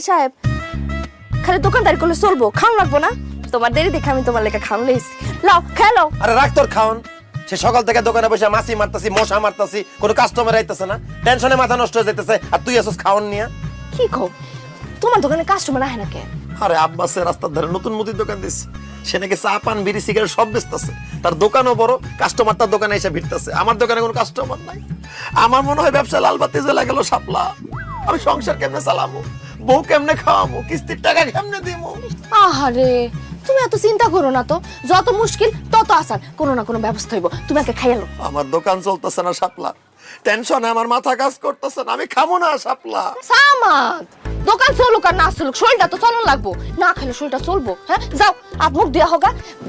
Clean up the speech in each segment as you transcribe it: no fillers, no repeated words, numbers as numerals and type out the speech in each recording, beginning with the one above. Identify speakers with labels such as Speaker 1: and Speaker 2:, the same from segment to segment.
Speaker 1: সাহেব খালি দোকানদারি করলে চলবো, খাওন লাগবো না? তোমার দেরি দেখে আমি তোমার লেখা খাওন লইছি, লাও খেলো।
Speaker 2: আরে রাখ তোর খাওন, সে সকাল থেকে দোকানে বসে মাছি মারতাছি, মশা মারতাছি, কোনো কাস্টমার আইতাছে না, টেনশনে মাথা নষ্ট হয়ে যাইতেছে, আর তুই আসছ খাওন নিয়া।
Speaker 1: কি কও, তোমার দোকানে কাস্টমার আহে না কেন?
Speaker 2: আরে আব্বাসের রাস্তার ধারে নতুন মুদির দোকান দিছে, সে নাকি চা পান বিড়ি সিগারেট সব বেচতেছে, তার দোকানও বড়, কাস্টমার তার দোকানে এসে ভিড়তেছে। আমার দোকানে কোনো কাস্টমার নাই, আমার মনে হয় ব্যবসা লাল বাতি জ্বলে গেল শাপলা। আমি সংসার কেমনে চালামো, বউ কেমনে খাওয়ামো, কিস্তির টাকা কেমনে দিমু?
Speaker 1: আহারে তুমি এত চিন্তা করো না তো, যত মুশকিল তত আসান, কোনো না কোনো ব্যবস্থা হইব, তুমি আগে খাইয়ালো।
Speaker 2: আমার দোকান চলতেছে না শাপলা, টেনশনে আমার মাথা কাজ করতেছে না, আমি খামো না শাপলা।
Speaker 1: সামাদ দোকান চলুক আর না চলুক, শরীরটা তো চলন লাগবো, না খেলে শরীরটা চলবো? হ্যাঁ যাও, হাত মুখ দেওয়া হোক,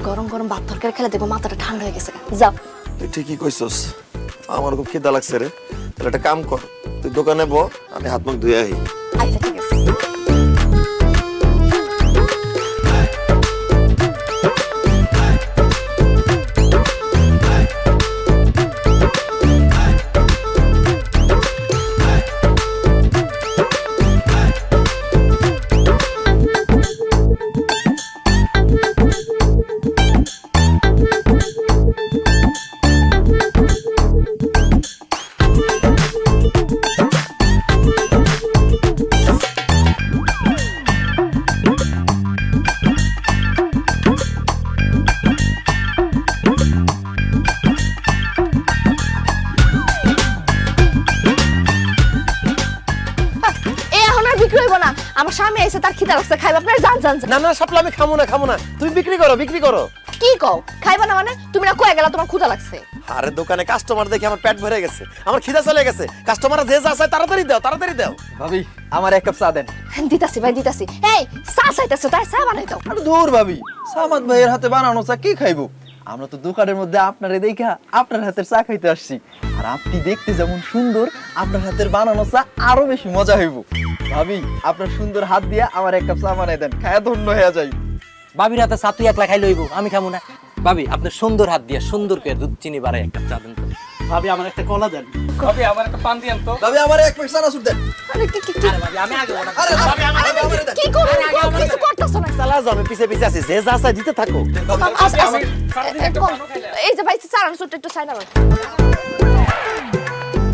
Speaker 1: গরম গরম ভাত তরকারি খেলে দেখবো মাথাটা ঠান্ডা হয়ে গেছে, যাও।
Speaker 2: তুই ঠিকই কইছস, আমার খুব খিদা লাগছে রে, তাহলে একটা কাম কর, তুই দোকানে ব, আমি হাত মুখ ধুয়ে আই।
Speaker 1: আচ্ছা ঠিক আছে। আমার স্বামী এসে তার খিদা লাগছে, খাইবা? আপনারা যান যান।
Speaker 2: না না শাপলা, আমি খামো না, খামো না, তুমি বিক্রি করো, বিক্রি করো।
Speaker 1: কি কও খাইবা না মানে? তুমি না কয়ে গেলা তোমার ক্ষুধা লাগছে?
Speaker 2: আরে দোকানে কাস্টমার দেখে আমার পেট ভরে গেছে, আমার খিদা চলে গেছে, কাস্টমার যে যা চায় তাড়াতাড়ি দাও, তাড়াতাড়ি দাও।
Speaker 3: ভাবি আমার এক কাপ চা দেন।
Speaker 1: দিতাছি ভাই দিতাছি। এই চা চাইতেছো, তাই চা বানাই দাও।
Speaker 3: আরে দূর ভাবি, সামাদ ভাইয়ের হাতে বানানো চা কি খাইবো? আমরা তো দোকানের মধ্যে আপনারে দেখা আপনার হাতের চা খাইতে আসছি, আর আপনি দেখতে যেমন সুন্দর, আপনার হাতের বানানো চা আরো বেশি মজা হইব। ভাবি আপনার সুন্দর হাত দিয়া আমার এক কাপ চা বানাই দেন, খায়া ধন্য হয়ে যাই।
Speaker 4: ভাবির হাতে চা তুই একলা খাই লইব, আমি খামু না। ভাবি আপনার সুন্দর হাত দিয়ে সুন্দর করে দুধ চিনি বাড়াই একটা চা দেন তো।
Speaker 5: ভাবি আমার একটা কলা দেন। ভাবি আমার একটা পান দিয়েন তো।
Speaker 3: ভাবি আমার এক প্যাকেট চানাচুর দেন।
Speaker 1: আরে কি কি
Speaker 4: আরে ভাবি আমি আগে অর্ডার
Speaker 3: আরে ভাবি আমার দেন।
Speaker 1: কি করো? কিছু করতেছো না।
Speaker 2: চালা যাও, আমি পিছে পিছে আছি, যে যা চায় দিতে থাকো।
Speaker 1: এই যে ভাই চালান ছোট একটু সাইড আবার।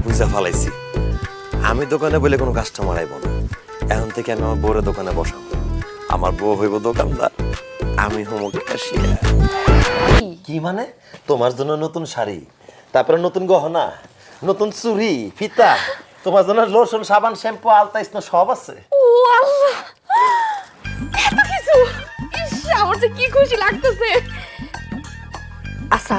Speaker 2: বুঝা ফেলাইছি, আমি দোকানে বলে কোনো কাস্টমার আইব না, এখন থেকে আমি আমার বউরের দোকানে বসাবো, আমার বউ হইব দোকানদার, আমি হব ক্যাশিয়ার। কি মানে? তোমার জন্য নতুন শাড়ি, তারপরে নতুন গহনা, নতুন চুড়ি, ফিতা, তোমার জন্য লোশন, সাবান, শ্যাম্পু, আলতা, স্নো সব আছে।
Speaker 1: ও আল্লাহ, এত কিছু! ইস, আমার যে কি খুশি লাগতেছে। আচ্ছা,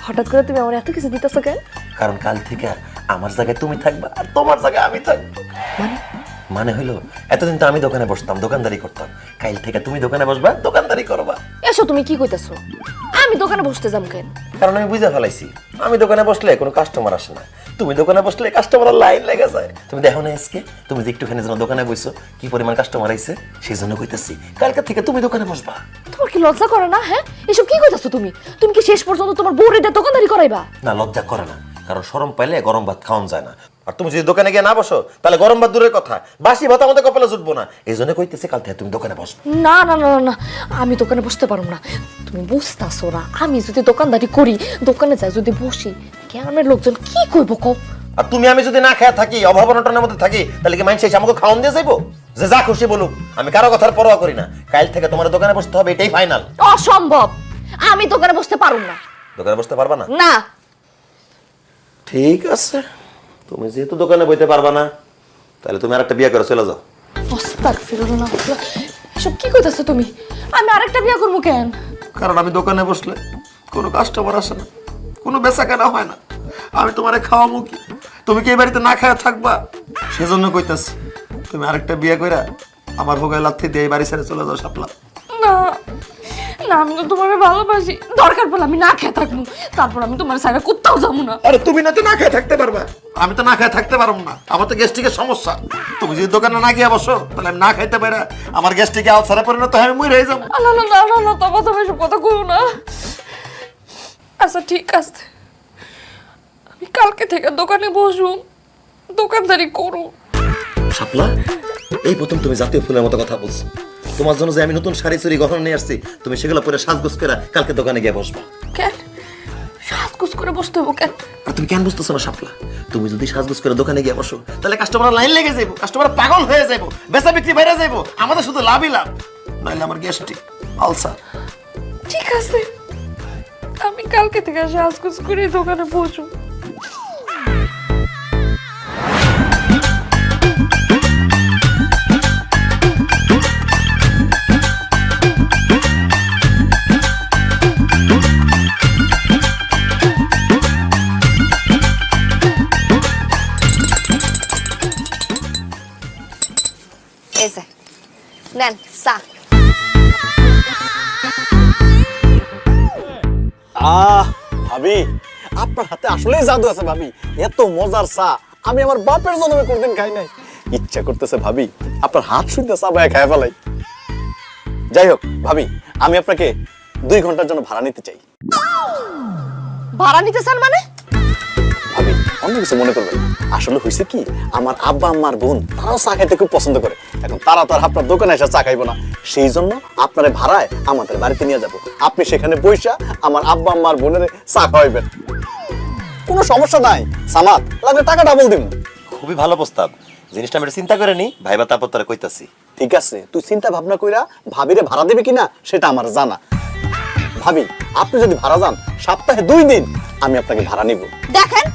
Speaker 1: হঠাৎ করে তুমি আমার এত কিছু দিতেছো কেন?
Speaker 2: কারণ কাল থেকে আমার জায়গায় তুমি থাকবা, আর তোমার জায়গায় আমি থাকবো। মানে হইলো, এতদিন তো আমি দোকানে বসতাম, দোকানদারি করতাম, কাল থেকে তুমি দোকানে বসবা, দোকানদারি করবা।
Speaker 1: এসো, তুমি কি কইতাছো? আমি দোকানে বসতে যাম কেন?
Speaker 2: কারণ আমি বুঝে ফেলাইছি, আমি দোকানে বসলে কোনো কাস্টমার আসে না, তুমি দোকানে বসলে কাস্টমার লাইন লেগে যায়। তুমি দেখো না আজকে, তুমি যে একটুখানি যেন দোকানে বসছো, কি পরিমাণ কাস্টমার আইছে, সেই জন্য কইতাছি কালকে থেকে তুমি দোকানে বসবা।
Speaker 1: তোমার কি লজ্জা করে না? হ্যাঁ, এসব কি কইতাছো তুমি? তুমি কি শেষ পর্যন্ত তোমার বউরে এটা দোকানদারি করাইবা?
Speaker 2: না, লজ্জা করে না, কারণ শরম পাইলে গরম ভাত খাওয়ান যায় না। আর তুমি যদি দোকানে গিয়ে না বসো, তাহলে গরম ভাত দূরের কথা, বাসি ভাত আমাদের কপালে জুটবো না। এই জন্য কইতেছি কাল থেকে তুমি দোকানে বসবে।
Speaker 1: না না না না, আমি দোকানে বসতে পারবো না। তুমি বুঝতাছো না, আমি যদি দোকানদারি করি, দোকানে যাই যদি বসি, গ্রামের লোকজন কি কইব কও?
Speaker 2: আর তুমি আমি যদি না খেয়ে থাকি, অভাব অনটনের মধ্যে থাকি, তাহলে কি মানুষ এসে আমাকে খাওয়ান দিয়ে যাইবো? যে যা খুশি বলুক, আমি কারো কথার পরোয়া করি না। কাল থেকে তোমার দোকানে বসতে হবে, এটাই ফাইনাল।
Speaker 1: অসম্ভব, আমি দোকানে বসতে পারুম না।
Speaker 2: দোকানে বসতে পারবা না?
Speaker 1: না।
Speaker 2: ঠিক আছে, তুমি যেহেতু দোকানে বইতে পারবা না, তাহলে তুমি আরেকটা বিয়ে করে চলে যাও।
Speaker 1: আস্তাগফিরুল্লাহ, এসব কি কইতাছো তুমি? আমি আরেকটা বিয়ে করবো কেন?
Speaker 2: কারণ আমি দোকানে বসলে কোনো কাস্টমার আসে না, কোনো বেচা কেনা হয় না, আমি তোমারে খাওয়াবো কি? তুমি কি এই বাড়িতে না খাওয়া থাকবা? সেজন্য কইতাছি তুমি আরেকটা বিয়ে কইরা আমার ভোগায় লাথি দিয়ে এই বাড়ি ছেড়ে চলে যাও শাপলা।
Speaker 1: না না, আমি তো তোমার ভালোবাসি, দরকার পড়লে আমি না খেয়ে থাকবো, তারপর আমি তোমার সাইডে কোথাও যাবো না।
Speaker 2: আরে তুমি না তো না খেয়ে থাকতে পারবা, আমি তো না খেয়ে থাকতে পারবো না, আমার তো গ্যাস্ট্রিকের সমস্যা। তুমি যদি দোকানে না গিয়ে বসো, তাহলে আমি না খাইতে পারি, আমার গ্যাস্ট্রিকে আলসারে পরিণত হয়, আমি মরে হয়ে যাবো।
Speaker 1: না না না না না, তুমি এসব কথা কইও না। আচ্ছা ঠিক আছে, আমি কালকে থেকে দোকানে বসবো, দোকানদারি করো।
Speaker 2: শাপলা, এই প্রথম তুমি জাতীয় ফুলের মতো কথা বলছো। তোমার জন্য যে আমি নতুন শাড়ি চুরি গহনা নিয়ে আসছি, তুমি সেগুলো পরে সাজগোজ করে কালকে দোকানে গিয়ে বসবা।
Speaker 1: কেন সাজগোজ করে বসতে হবো কেন?
Speaker 2: আর তুমি কেন বুঝতেছো না শাপলা? তুমি যদি সাজগোজ করে দোকানে গিয়ে বসো, তাহলে কাস্টমার লাইন লেগে যাবো, কাস্টমার পাগল হয়ে যাবো, বেচা বিক্রি বাইরে যাবো, আমাদের শুধু লাভই লাভ, নাহলে আমার গ্যাস্ট্রিক আলসার।
Speaker 1: ঠিক আছে, আমি কালকে থেকে সাজগোজ করে দোকানে বসবো। এই যে নেন চা।
Speaker 5: ভাবি, আপনার হাতে আসলেই জাদু আছে ভাবি। এত মজার চা আমি আমার বাপের জন্মে কোনদিন খাই নাই। ইচ্ছা করতেছে ভাবি আপনার হাত শুনতে চা বায়া খাই ফেলাই। যাই হোক ভাবি, আমি আপনাকে 2 ঘন্টার জন্য ভাড়া নিতে চাই।
Speaker 1: ভাড়া নিতে চান মানে?
Speaker 5: ভাবি অন্য কিছু মনে করবেন না। আসলে হয়েছে কি, আমার আব্বা আম্মার বোন তারাও চা খাইতে খুব পছন্দ করে। এখন তারা তো আর আপনার দোকানে এসে চা খাইবো না, সেই জন্য আপনার ভাড়ায় আমাদের বাড়িতে নিয়ে যাব। আপনি সেখানে বইসা আমার আব্বা আম্মার বোনের চা খাওয়াইবেন, কোনো সমস্যা নাই। সামাদ লাগলে টাকা ডাবল দিব।
Speaker 2: খুবই ভালো প্রস্তাব, জিনিসটা আমি চিন্তা করে নি, ভাইবা তারপর তোরা কইতাছি।
Speaker 5: ঠিক আছে, তুই চিন্তা ভাবনা কইরা ভাবিরে ভাড়া দেবে কিনা সেটা আমার জানা। ভাবি আপনি যদি ভাড়া যান, সপ্তাহে 2 দিন আমি আপনাকে ভাড়া নিব।
Speaker 1: দেখেন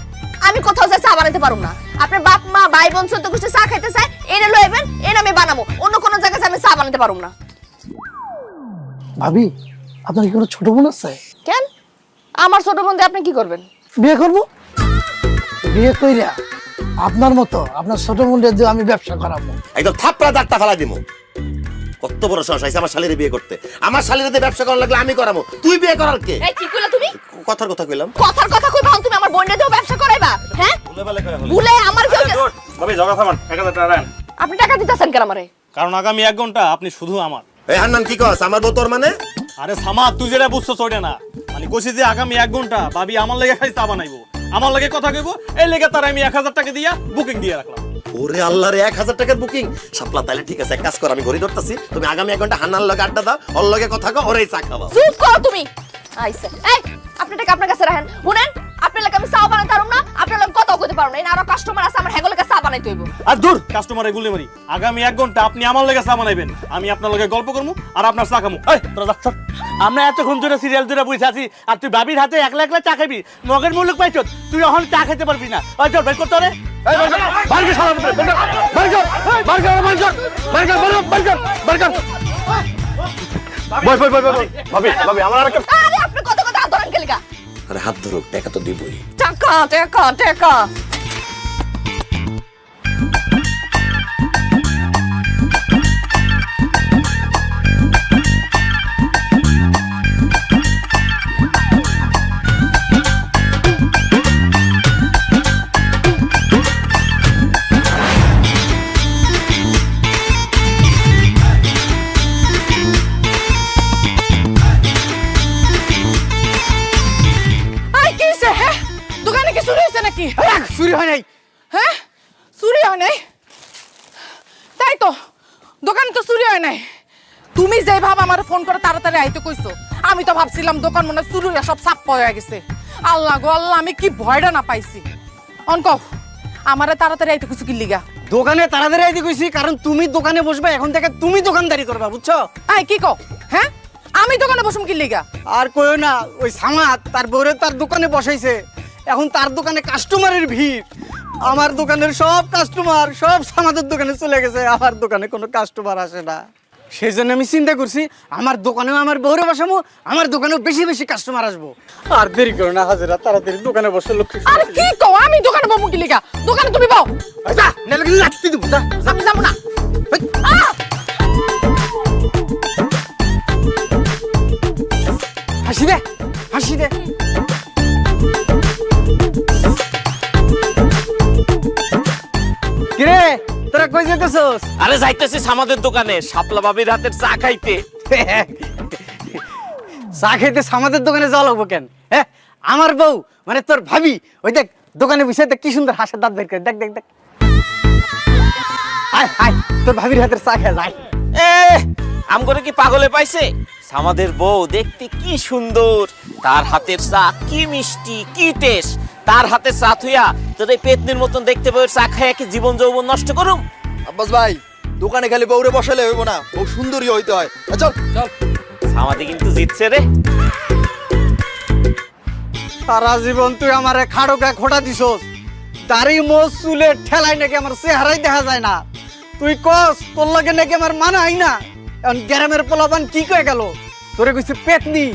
Speaker 1: আমি কোথাও যা চা বানাতে পারুম না। আপনার বাপ মা ভাই বোন সত্য গোষ্ঠী চা খাইতে চায়, এনে লইবেন, এনে আমি বানাবো। অন্য কোনো জায়গায় আমি চা বানাতে পারুম না।
Speaker 6: ভাবি আপনার কি কোনো ছোট বোন আছে?
Speaker 1: কেন আমার ছোট বোন দিয়ে আপনি কি করবেন?
Speaker 6: বিয়ে করব। বিয়ে কইরা আপনার মতো আপনার ছোট বোনদের দিয়ে আমি ব্যবসা করাবো।
Speaker 2: একদম থাপড়া দাঁতটা ফেলা দিমু। কত বড় সাহস আছে আমার শালীরে বিয়ে করতে? আমার শালীরে দিয়ে ব্যবসা করার লাগলে আমি করাবো, তুই বিয়ে করার কে?
Speaker 1: এই কি কইলা তুমি?
Speaker 2: কথার কথা কইলাম।
Speaker 1: কথার কথা কইবা, তুমি আমার বোনের দিয়েও ব্যবসা করাইবা? হ্যাঁ ভুলে আমার কেউ
Speaker 5: ভাবি ঝগড়া থামান, 1000 টাকা দেন।
Speaker 1: আপনি টাকা দিতেছেন কেন আমারে?
Speaker 5: কারণ আগামী 1 ঘন্টা আপনি শুধু আমার।
Speaker 2: এই হান্নান কি কস? আমার বউ তোর মানে?
Speaker 5: আরে সামাদ, তুই যেটা বুঝছস ওইটা না। মানে কইছি যে আগামী 1 ঘন্টা ভাবি আমার লাগি খাই চা বানাইবো, আমার লাগে কথা কইবো, এই লেগে তার আমি 1000 টাকা দিয়া বুকিং দিয়ে রাখলাম।
Speaker 2: ওরে আল্লাহ রে, 1000 টাকার বুকিং! শাপলা তাহলে ঠিক আছে, এক কাজ কর, আমি ঘড়ি ধরতাছি, তুমি আগামী 1 ঘন্টা হান্নার লগে আড্ডা দাও, ওর লগে কথা কও, ওরেই চা খাওয়াও।
Speaker 1: চুপ করো তুমি। আইছে এই আপনি টাকা আপনার কাছে রাখেন। শুনেন আপনার লাগে আমি চা বানাতে পারুম না, আপনার লাগে কথাও কইতে পারুম না। এই আরো কাস্টমার আছে, আমার হেগো লাগে চা বানাইতে হইব।
Speaker 5: আর দূর কাস্টমারে গুলি মারি। আগামী 1 ঘন্টা আপনি আমার লগে চা বানাইবেন, আমি আপনার লগে গল্প করবো আর আপনার চা খামু। এই তোরা যা সর।
Speaker 7: আমরা এতক্ষণ ধরে সিরিয়াল ধরে বসে আছি আর তুই বাবির হাতে একলা একলা চা খাবি? মগের মুলুক পাইছ, তুই এখন চা খেতে পারবি না। ওই চল বের করতে রে।
Speaker 5: ভাবি ভাবি আমার আরেকটা
Speaker 1: আরে আপনি কত কথা ধরেন কে লাগা?
Speaker 2: আরে হাত ধরো, টাকা তো দিবই।
Speaker 1: টাকা টাকা টাকা।
Speaker 7: চুরি হয় নাই।
Speaker 8: হ্যাঁ চুরি হয় নাই? তাই তো, দোকানে তো চুরি হয় নাই। তুমি যে ভাব আমার ফোন করে তাড়াতাড়ি আইতে কইছো, আমি তো ভাবছিলাম দোকান মনে চুরি হয়ে সব সাপ হয়ে গেছে। আল্লাহ গো আল্লাহ, আমি কি ভয়টা না পাইছি। অনক আমারে তাড়াতাড়ি আইতে কইছো কি লিগা?
Speaker 7: দোকানে তাড়াতাড়ি আইতে কইছি কারণ তুমি দোকানে বসবে, এখন থেকে তুমি দোকানদারি করবা, বুঝছো?
Speaker 8: আই কি কও? হ্যাঁ আমি দোকানে বসুম কি লিগা?
Speaker 7: আর কইও না, ওই সামাদ তার বউরে তার দোকানে বসাইছে, এখন তার দোকানে কাস্টমারের ভিড়। আমার দোকানের সব কাস্টমার সব সামাদের দোকানে চলে গেছে, আমার দোকানে কোনো কাস্টমার আসে না। সেই জন্য আমি চিন্তা করছি আমার দোকানেও আমার বউরে বসাবো, আমার দোকানেও বেশি বেশি কাস্টমার আসবো। আর দেরি করো না হাজিরা, তাড়াতাড়ি দোকানে বসে লক্ষ্মী।
Speaker 8: আর কি কও? আমি দোকানে বমু কি লিগা? দোকানে তুমি বও।
Speaker 7: যা নালে কিন্তু লাত্তি দেবো, যা।
Speaker 8: আমি যাবো না।
Speaker 7: হাসি দে, হাসি দে। কিরে তোরা কই যেতেছস?
Speaker 9: আরে যাইতেছিস আমাদের দোকানে শাপলা বাবির হাতের চা খাইতে।
Speaker 7: চা খাইতে আমাদের দোকানে যাওয়া লাগবো কেন? হ্যাঁ আমার বউ মানে তোর ভাবি, ওই দেখ দোকানে বসে দেখ কি সুন্দর হাসির দাঁত বের করে, দেখ দেখ দেখ। আয় আয় তোর ভাবির হাতের চা খেয়ে যায়।
Speaker 9: এ আম করে কি পাগলে পাইছে? আমাদের বউ দেখতে কি সুন্দর, তার হাতের চা কি মিষ্টি কি টেস্ট। তার হাতের চা থুইয়া তোর এই পেতনির মতন দেখতে বউয়ের চা খাইয়া কি জীবন যৌবন নষ্ট করুম?
Speaker 3: আব্বাস ভাই দোকানে খালি বউরে বসালে হইব না, বউ সুন্দরী হইতে হয়। চল
Speaker 4: চল।
Speaker 9: আমাদের কিন্তু জিতছে রে।
Speaker 7: সারা জীবন তুই আমারে খাড়ো গায়ে খোটা দিছস, দাড়ি মোজ চুলে ঠেলাই নাকি আমার চেহারাই দেখা যায় না। তুই কস তোর লাগে নাকি আমার মানাই না। এখন গ্রামের পোলাপান কি কয়ে গেল, তোরে কইছে পেতনি,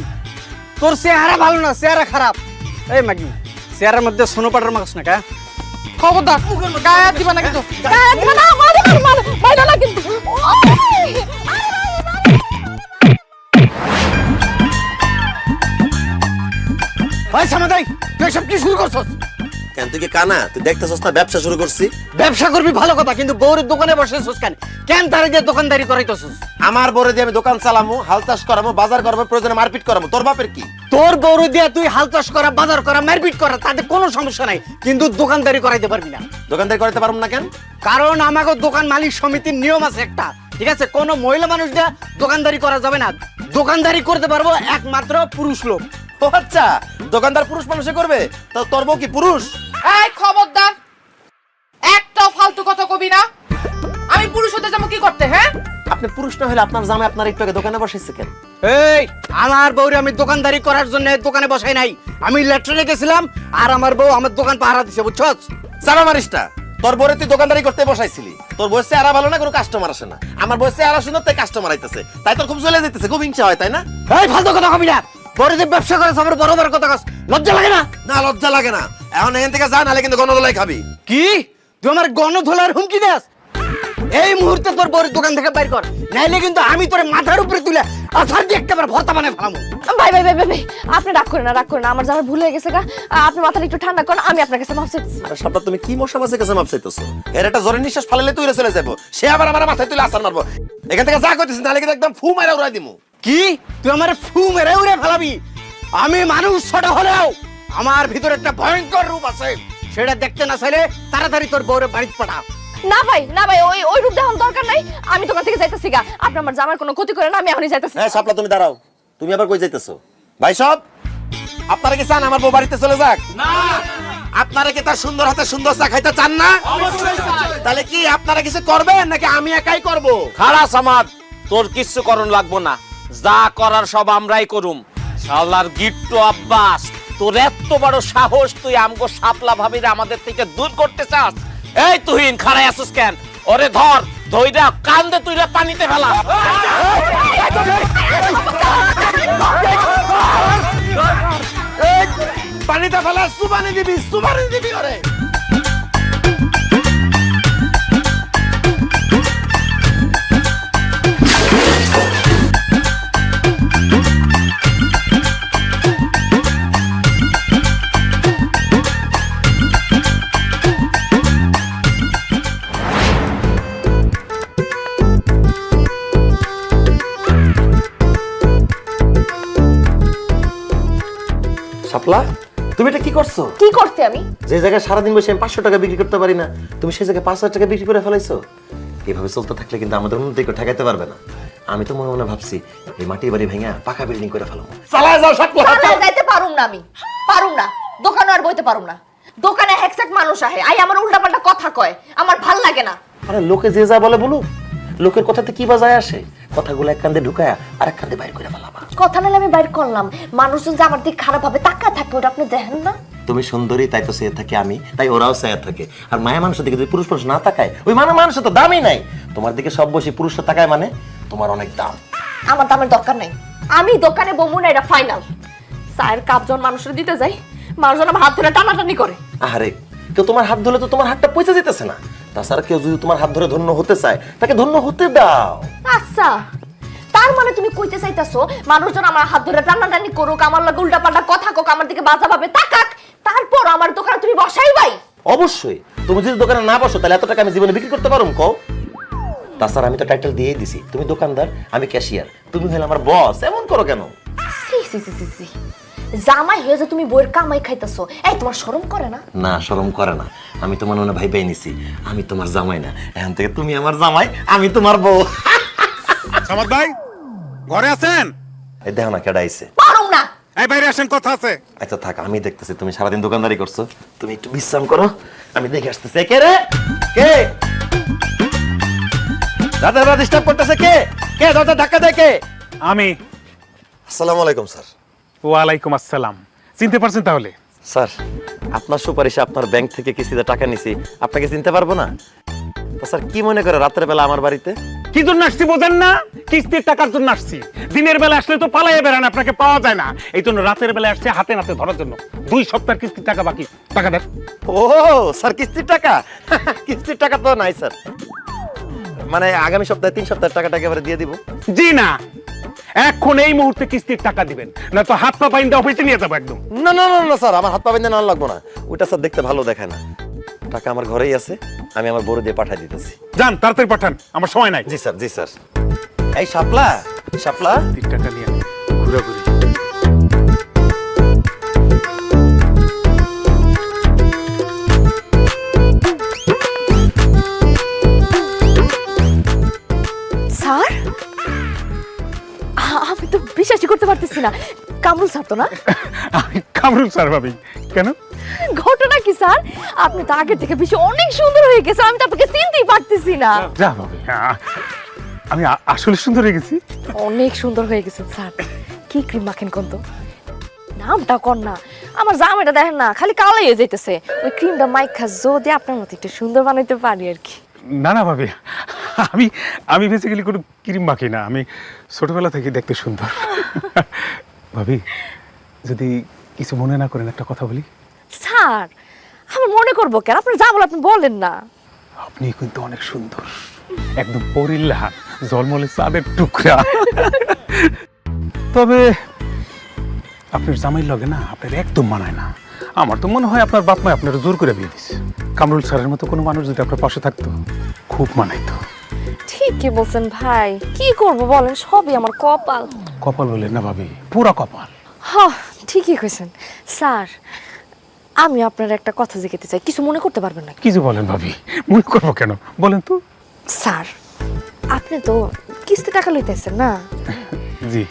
Speaker 7: তোর চেহারা ভালো না, চেহারা খারাপ। এই মাগি চেহারার মধ্যে সোনো পাটার মাছ না কা?
Speaker 8: খবরদার গায়ে হাত দিবা না কিন্তু, গায়ে হাত দিবা না, মাইরা না কিন্তু।
Speaker 7: ভাই সামাদাই তুই সব কি শুরু করছস?
Speaker 2: কেন তুই কি কানা? তুই দেখতেছস না ব্যবসা শুরু করছি?
Speaker 7: ব্যবসা করবি ভালো কথা, কিন্তু বউরের দোকানে বসেছস কেন? কেন তারে দিয়ে দোকানদারি করাইতেছস?
Speaker 2: আমার বরে দিয়ে আমি দোকান চালামু, হাল চাষ করামু, বাজার করবো, প্রয়োজনে মারপিট করামু। তোর বাপের কি?
Speaker 7: তোর বউরে দিয়ে তুই হাল চাষ করা, বাজার করা, মারপিট করা, তাতে কোনো সমস্যা নাই, কিন্তু দোকানদারি করাইতে পারবি না।
Speaker 2: দোকানদারি করতে পারবো না কেন?
Speaker 7: কারণ আমাকে দোকান মালিক সমিতির নিয়ম আছে একটা, ঠিক আছে? কোনো মহিলা মানুষ দিয়ে দোকানদারি করা যাবে না। দোকানদারি করতে পারবো একমাত্র পুরুষ লোক।
Speaker 2: ও আচ্ছা, দোকানদার পুরুষ মানুষে করবে? তো তোর বউ কি পুরুষ?
Speaker 8: এই খবরদার, একটা ফালতু কথা কবি না। আমি পুরুষ হতে যাবো কি করতে? হ্যাঁ
Speaker 2: আপনি পুরুষ না হলে আপনার জামাই আপনার একটু আগে দোকানে বসেছে কেন?
Speaker 7: এই আমার বউরে আমি দোকানদারি করার জন্য দোকানে বসাই নাই, আমি লেট্রিনে গেছিলাম আর আমার বউ আমার দোকান পাহারা দিছে, বুঝছস?
Speaker 2: চারা মারিস না। তোর বউরে তুই দোকানদারি করতে বসাইছিলি, তোর বয়সে চেহারা ভালো না, কোনো কাস্টমার আসে না। আমার বয়সে চেহারা সুন্দর, তাই কাস্টমার আইতেছে, তাই তোর খুব চলে যেতেছে, খুব হিংসা হয়, তাই না?
Speaker 7: এই ফালতু কথা কবি না, বড় যে ব্যবসা করে সবার বড় বড় কথা কস, লজ্জা লাগে না?
Speaker 2: না লজ্জা লাগে না। এখন এখান থেকে যা, নাহলে কিন্তু গণদোলাই খাবি।
Speaker 7: কি তুই আমার গণধোলার হুমকি দেস? এই মুহূর্তে তোর বউর দোকান থেকে বাইর কর, নাইলে কিন্তু আমি তোর মাথার উপরে তুলে আছাড় দিয়ে একেবারে ভর্তা বানায় ফেলামু।
Speaker 1: ভাই ভাই ভাই ভাই ভাই, আপনি রাগ করেন না, রাগ করেন না। আমার যাওয়ার ভুল হয়ে গেছে গা, আপনি মাথাটা একটু ঠান্ডা করেন, আমি আপনার কাছে মাফ চাইতেছি।
Speaker 2: আরে শাপলা, তুমি কি মশা মাছের কাছে মাপ চাইতেছো? এর একটা জোরে নিঃশ্বাস ফালালে তুই চলে যাবো, সে আবার আমার মাথায় তুলে আছাড় মারবো। এখান থেকে যা করতেছিস, নাহলে কিন্তু একদম ফু মারা উড়াই দিমু।
Speaker 7: কি তুই আমার ফু মেরে উড়ে ফেলাবি? আমি মানুষ ছোট হলেও আমার ভিতরে একটা ভয়ঙ্কর রূপ আছে, সেটা দেখতে না চাইলে তাড়াতাড়ি তোর বউরে বাড়িতে পাঠা।
Speaker 1: না ভাই না ভাই, ওই ওই রূপ দেখার দরকার নাই। আমি দোকান থেকে যাইতেছি গা, আপনি আমার জামার কোনো ক্ষতি করেন না, আমি এখনই যাইতেছি।
Speaker 2: হ্যাঁ শাপলা, তুমি দাঁড়াও, তুমি আবার কই যাইতেছো? ভাই সব আপনারা কি চান আমার বউ বাড়িতে চলে যাক? না। আপনারা কি তার সুন্দর হাতে সুন্দর চা খাইতে চান না? তাহলে কি আপনারা কিছু করবেন নাকি আমি একাই করব?
Speaker 9: খালাস আমার, তোর কিচ্ছু করণ লাগবো না, যা করার সব আমরাই করুম। শালার গিট্টু আব্বাস, তোর এত বড় সাহস, তুই আমগো শাপলা ভাবিরে আমাদের থেকে দূর করতে চাস? এই তুহিন খাড়াই আসিস কেন? ওরে ধর, ধইরা কান্দে তুইরা পানিতে ফেলা।
Speaker 2: পানিতে ফেলা, সুবানি দিবি ওরে। শাপলা, তুমি এটা কি করছো?
Speaker 1: কি করতে আমি?
Speaker 2: যে জায়গায় সারাদিন বসে আমি 500 টাকা বিক্রি করতে পারি না, তুমি সেই জায়গায় 5000 টাকা বিক্রি করে ফেলাইছো। এভাবে চলতে থাকলে কিন্তু আমাদের উন্নতি কেউ ঠেকাইতে পারবে না। আমি তো মনে মনে ভাবছি এই মাটির বাড়ি ভেঙে পাকা বিল্ডিং করে ফেলাবো। চালায় যাও শাপলা।
Speaker 1: চালায় যাইতে পারুম না, আমি পারুম না, দোকানে আর বইতে পারুম না। দোকানে হেকসেক মানুষ আহে, আই আমার উল্টাপাল্টা কথা কয়, আমার ভাল লাগে না।
Speaker 2: আরে লোকে যে যা বলে বলুক, লোকের কথাতে কি বাজায় আসে? কথাগুলো এক কান্দে ঢুকায়া আর এক কান্দে বাইর করে ফেলাবা।
Speaker 1: কথা নালে আমি বাইর করলাম, মানুষজন যে আমার দিকে খারাপ ভাবে তাকা থাকে, ওটা আপনি দেখেন না?
Speaker 2: তুমি সুন্দরী, তাই তো সে থাকে আমি, তাই ওরাও সে থাকে। আর মায়া মানুষের দিকে যদি পুরুষ না তাকায়, ওই মানুষের তো দামই নাই। তোমার দিকে সব বসে পুরুষরা তাকায় মানে তোমার অনেক দাম।
Speaker 1: আমার দামের দরকার নাই, আমি দোকানে বমু না, এটা ফাইনাল। চায়ের কাপ যখন মানুষের দিতে যাই, মানুষজন আমার হাত ধরে টানাটানি করে।
Speaker 2: আরে কেউ তোমার হাত ধরলে তো তোমার হাতটা পয়সা যেতেছে না। তাছাড়া কেউ যদি তোমার হাত ধরে ধন্য হতে চায়, তাকে ধন্য হতে দাও।
Speaker 1: আচ্ছা, তার মানে তুমি কইতে চাইতাছো মানুষজন আমার হাত ধরে টানাটানি করুক, আমার লগে উল্টাপাল্টা কথা কোক, আমার দিকে বাজা ভাবে তাকাক, তারপর আমার দোকানে তুমি বসাই ভাই?
Speaker 2: অবশ্যই। তুমি যদি দোকানে না বসো, তাহলে এত টাকা আমি জীবনে বিক্রি করতে পারুম কও? তাছাড়া আমি তো টাইটেল দিয়েই দিছি, তুমি দোকানদার, আমি ক্যাশিয়ার, তুমি হলে আমার বস। এমন করো কেন?
Speaker 1: সি সি সি সি সি, জামাই হয়ে যে তুমি বইয়ের কামাই খাইতেছো, এই তোমার শরম করে না?
Speaker 2: না, শরম করে না। আমি তোমার মনে ভাই পেয়ে নিছি, আমি তোমার জামাই না, এখন থেকে তুমি আমার জামাই, আমি তোমার বউ।
Speaker 10: সামাদ ভাই ঘরে আছেন?
Speaker 2: এই দেখো না কেডা আইছে।
Speaker 1: পারুম না।
Speaker 10: এই বাইরে আসেন, কথা আছে।
Speaker 2: আচ্ছা থাক, আমি দেখতেছি তুমি সারাদিন দোকানদারি করছো, তুমি একটু বিশ্রাম করো, আমি দেখে আসতেছি। কে রে? কে দাদা ডিস্টার্ব করতেছে? কে কে দরজা ধাক্কা দেয় কে?
Speaker 10: আমি।
Speaker 2: আসসালামু আলাইকুম স্যার।
Speaker 10: ওয়ালাইকুম আসসালাম। চিনতে পারছেন তাহলে?
Speaker 2: স্যার, আপনার সুপারিশে আপনার ব্যাংক থেকে কিস্তিতে টাকা নিছি, আপনাকে চিনতে পারবো না? তো স্যার কি মনে করে রাতের বেলা আমার বাড়িতে?
Speaker 10: কি জন্য আসছি বোঝেন না? কিস্তির টাকার জন্য আসছি। দিনের বেলা আসলে তো পালাইয়া বেড়ান, আপনাকে পাওয়া যায় না। এই জন্য রাতের বেলা আসছে হাতে নাতে ধরার জন্য। 2 সপ্তাহের কিস্তির টাকা বাকি, টাকা দেন।
Speaker 2: ও স্যার, কিস্তির টাকা? কিস্তির টাকা তো নাই স্যার, মানে আগামী সপ্তাহে 3 সপ্তাহের টাকাটা একেবারে দিয়ে দিব।
Speaker 10: জি না, এখন এই মুহূর্তে কিস্তির টাকা দিবেন, না তো হাত পা বাইন্দা অফিসে নিয়ে যাবো একদম।
Speaker 2: না না না না স্যার, আমার হাত পা বেঁধে নেওয়া লাগবো না, ওইটা স্যার দেখতে ভালো দেখায় না। টাকা আমার ঘরেই আছে, আমি আমার বড় দিয়ে পাঠিয়ে দিতেছি।
Speaker 10: যান তাড়াতাড়ি পাঠান, আমার সময় নাই।
Speaker 2: জি স্যার, জি স্যার। এই শাপলা, শাপলা
Speaker 10: টাকা নিয়ে ঘুরাঘুরি।
Speaker 1: স্যার, আমি তো বিশ্বাসই করতে পারতেছি না, কামরুল স্যার তো না?
Speaker 10: আমি কামরুল স্যার ভাবি। কেন?
Speaker 1: ঘটনা কি স্যার, আপনি তো আগে থেকে বেশি অনেক সুন্দর হয়ে গেছে, আমি তো আপনাকে চিনতেই পারতেছি না।
Speaker 10: যা ভাবি, আমি আসলে সুন্দর হয়ে গেছি।
Speaker 1: অনেক সুন্দর হয়ে গেছে স্যার। কি ক্রিম মাখেন কোন তো? নামটা কর না, আমার জামাইটা দেখেন না খালি কালো হয়ে যাইতেছে, ওই ক্রিমটা মাইখা যদি আপনার মতো একটু সুন্দর বানাইতে পারি আর কি।
Speaker 10: না না ভাবি, আমি বেসিক্যালি কোনো ক্রিম মাখি না, আমি ছোটবেলা থেকে দেখতে সুন্দর। ভাবি যদি কিছু মনে না করেন একটা কথা বলি।
Speaker 1: স্যার, আমি মনে করবো কেন, আপনি যা বলেন আপনি বলেন না।
Speaker 10: আপনি কিন্তু অনেক সুন্দর, একদম পরিল্লাহান, জলমলে চাঁদের টুকরা। তবে আপনার জামাইর লগে না আপনার একদম মানায় না। আমার তো মনে হয় আপনার বাপ মা আপনার জোর করে বিয়ে দিচ্ছে। কামরুল স্যারের মতো কোনো মানুষ যদি আপনার পাশে থাকতো খুব মানাইতো।
Speaker 1: ঠিকই বলছেন ভাই, কি করব বলেন, সবই আমার কপাল।
Speaker 10: কপাল বলেন না ভাবি, পুরা কপাল।
Speaker 1: হ্যাঁ ঠিকই কইছেন স্যার। আমি আপনার একটা কথা জিজ্ঞাসা চাই, কিছু মনে করতে পারবেন না?
Speaker 10: কিছু বলেন ভাবি, মনে করবো কেন, বলেন তো।
Speaker 1: স্যার, আপনি তো কিস্তি টাকা লইতেছেন না?
Speaker 10: জি।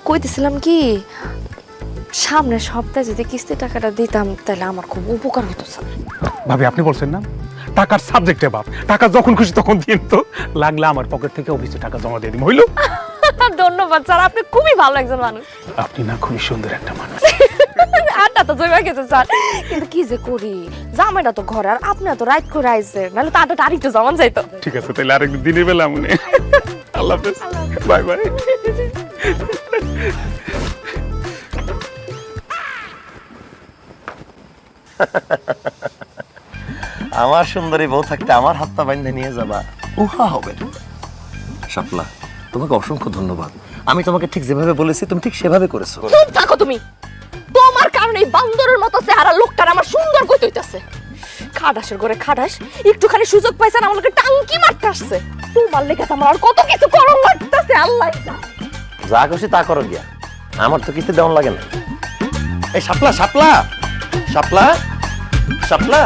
Speaker 1: কইতেছিলাম কি, সামনের সপ্তাহে যদি কিস্তি টাকাটা দিতাম তাহলে আমার খুব উপকার হতো স্যার।
Speaker 10: ভাবি আপনি বলছেন না টাকার সাবজেক্টে বাপ, টাকা যখন খুশি তখন দিন তো, লাগলে আমার পকেট থেকে অফিসে টাকা জমা দিয়ে দিন, হইলো?
Speaker 1: ধন্যবাদ স্যার, আপনি খুবই ভালো একজন মানুষ।
Speaker 10: আপনি না খুবই সুন্দর একটা মানুষ।
Speaker 1: আড্ডা তো জমে গেছে স্যার, কিন্তু কি যে করি, জামাইটা তো ঘরে, আর আপনি তো রাইট করে আইছে, নাহলে তো আড্ডাটা আরেকটু জমান যাইতো।
Speaker 10: ঠিক আছে, তাহলে আরেকদিন দিনের বেলা মনে। আল্লাহ হাফেজ, বাই বাই।
Speaker 2: আমার সুন্দরী বউ থাকতে আমার হাত পা বাইন্ধে নিয়ে যাবা, উহা হবে। শাপলা, তোমাকে অসংখ্য ধন্যবাদ। আমি তোমাকে ঠিক যেভাবে বলেছি তুমি ঠিক সেভাবে করেছো।
Speaker 1: চুপ থাকো তুমি, তোমার কারণে এই বান্দরের মতো চেহারা লোকটার আমার সুন্দর কইতে হইতাছে। খাটাসের ঘরে খাটাস একটুখানি সুযোগ পাইছেন আমাকে টাঙ্কি মারতে আসছে। তোমার লেগে আমার আর কত কিছু করণ লাগতেছে। আল্লাহ
Speaker 2: যা খুশি তা করো গিয়া, আমার তো কিস্তি দেওয়ান লাগে না। এই শাপলা, শাপলা, শাপলা, শাপলা,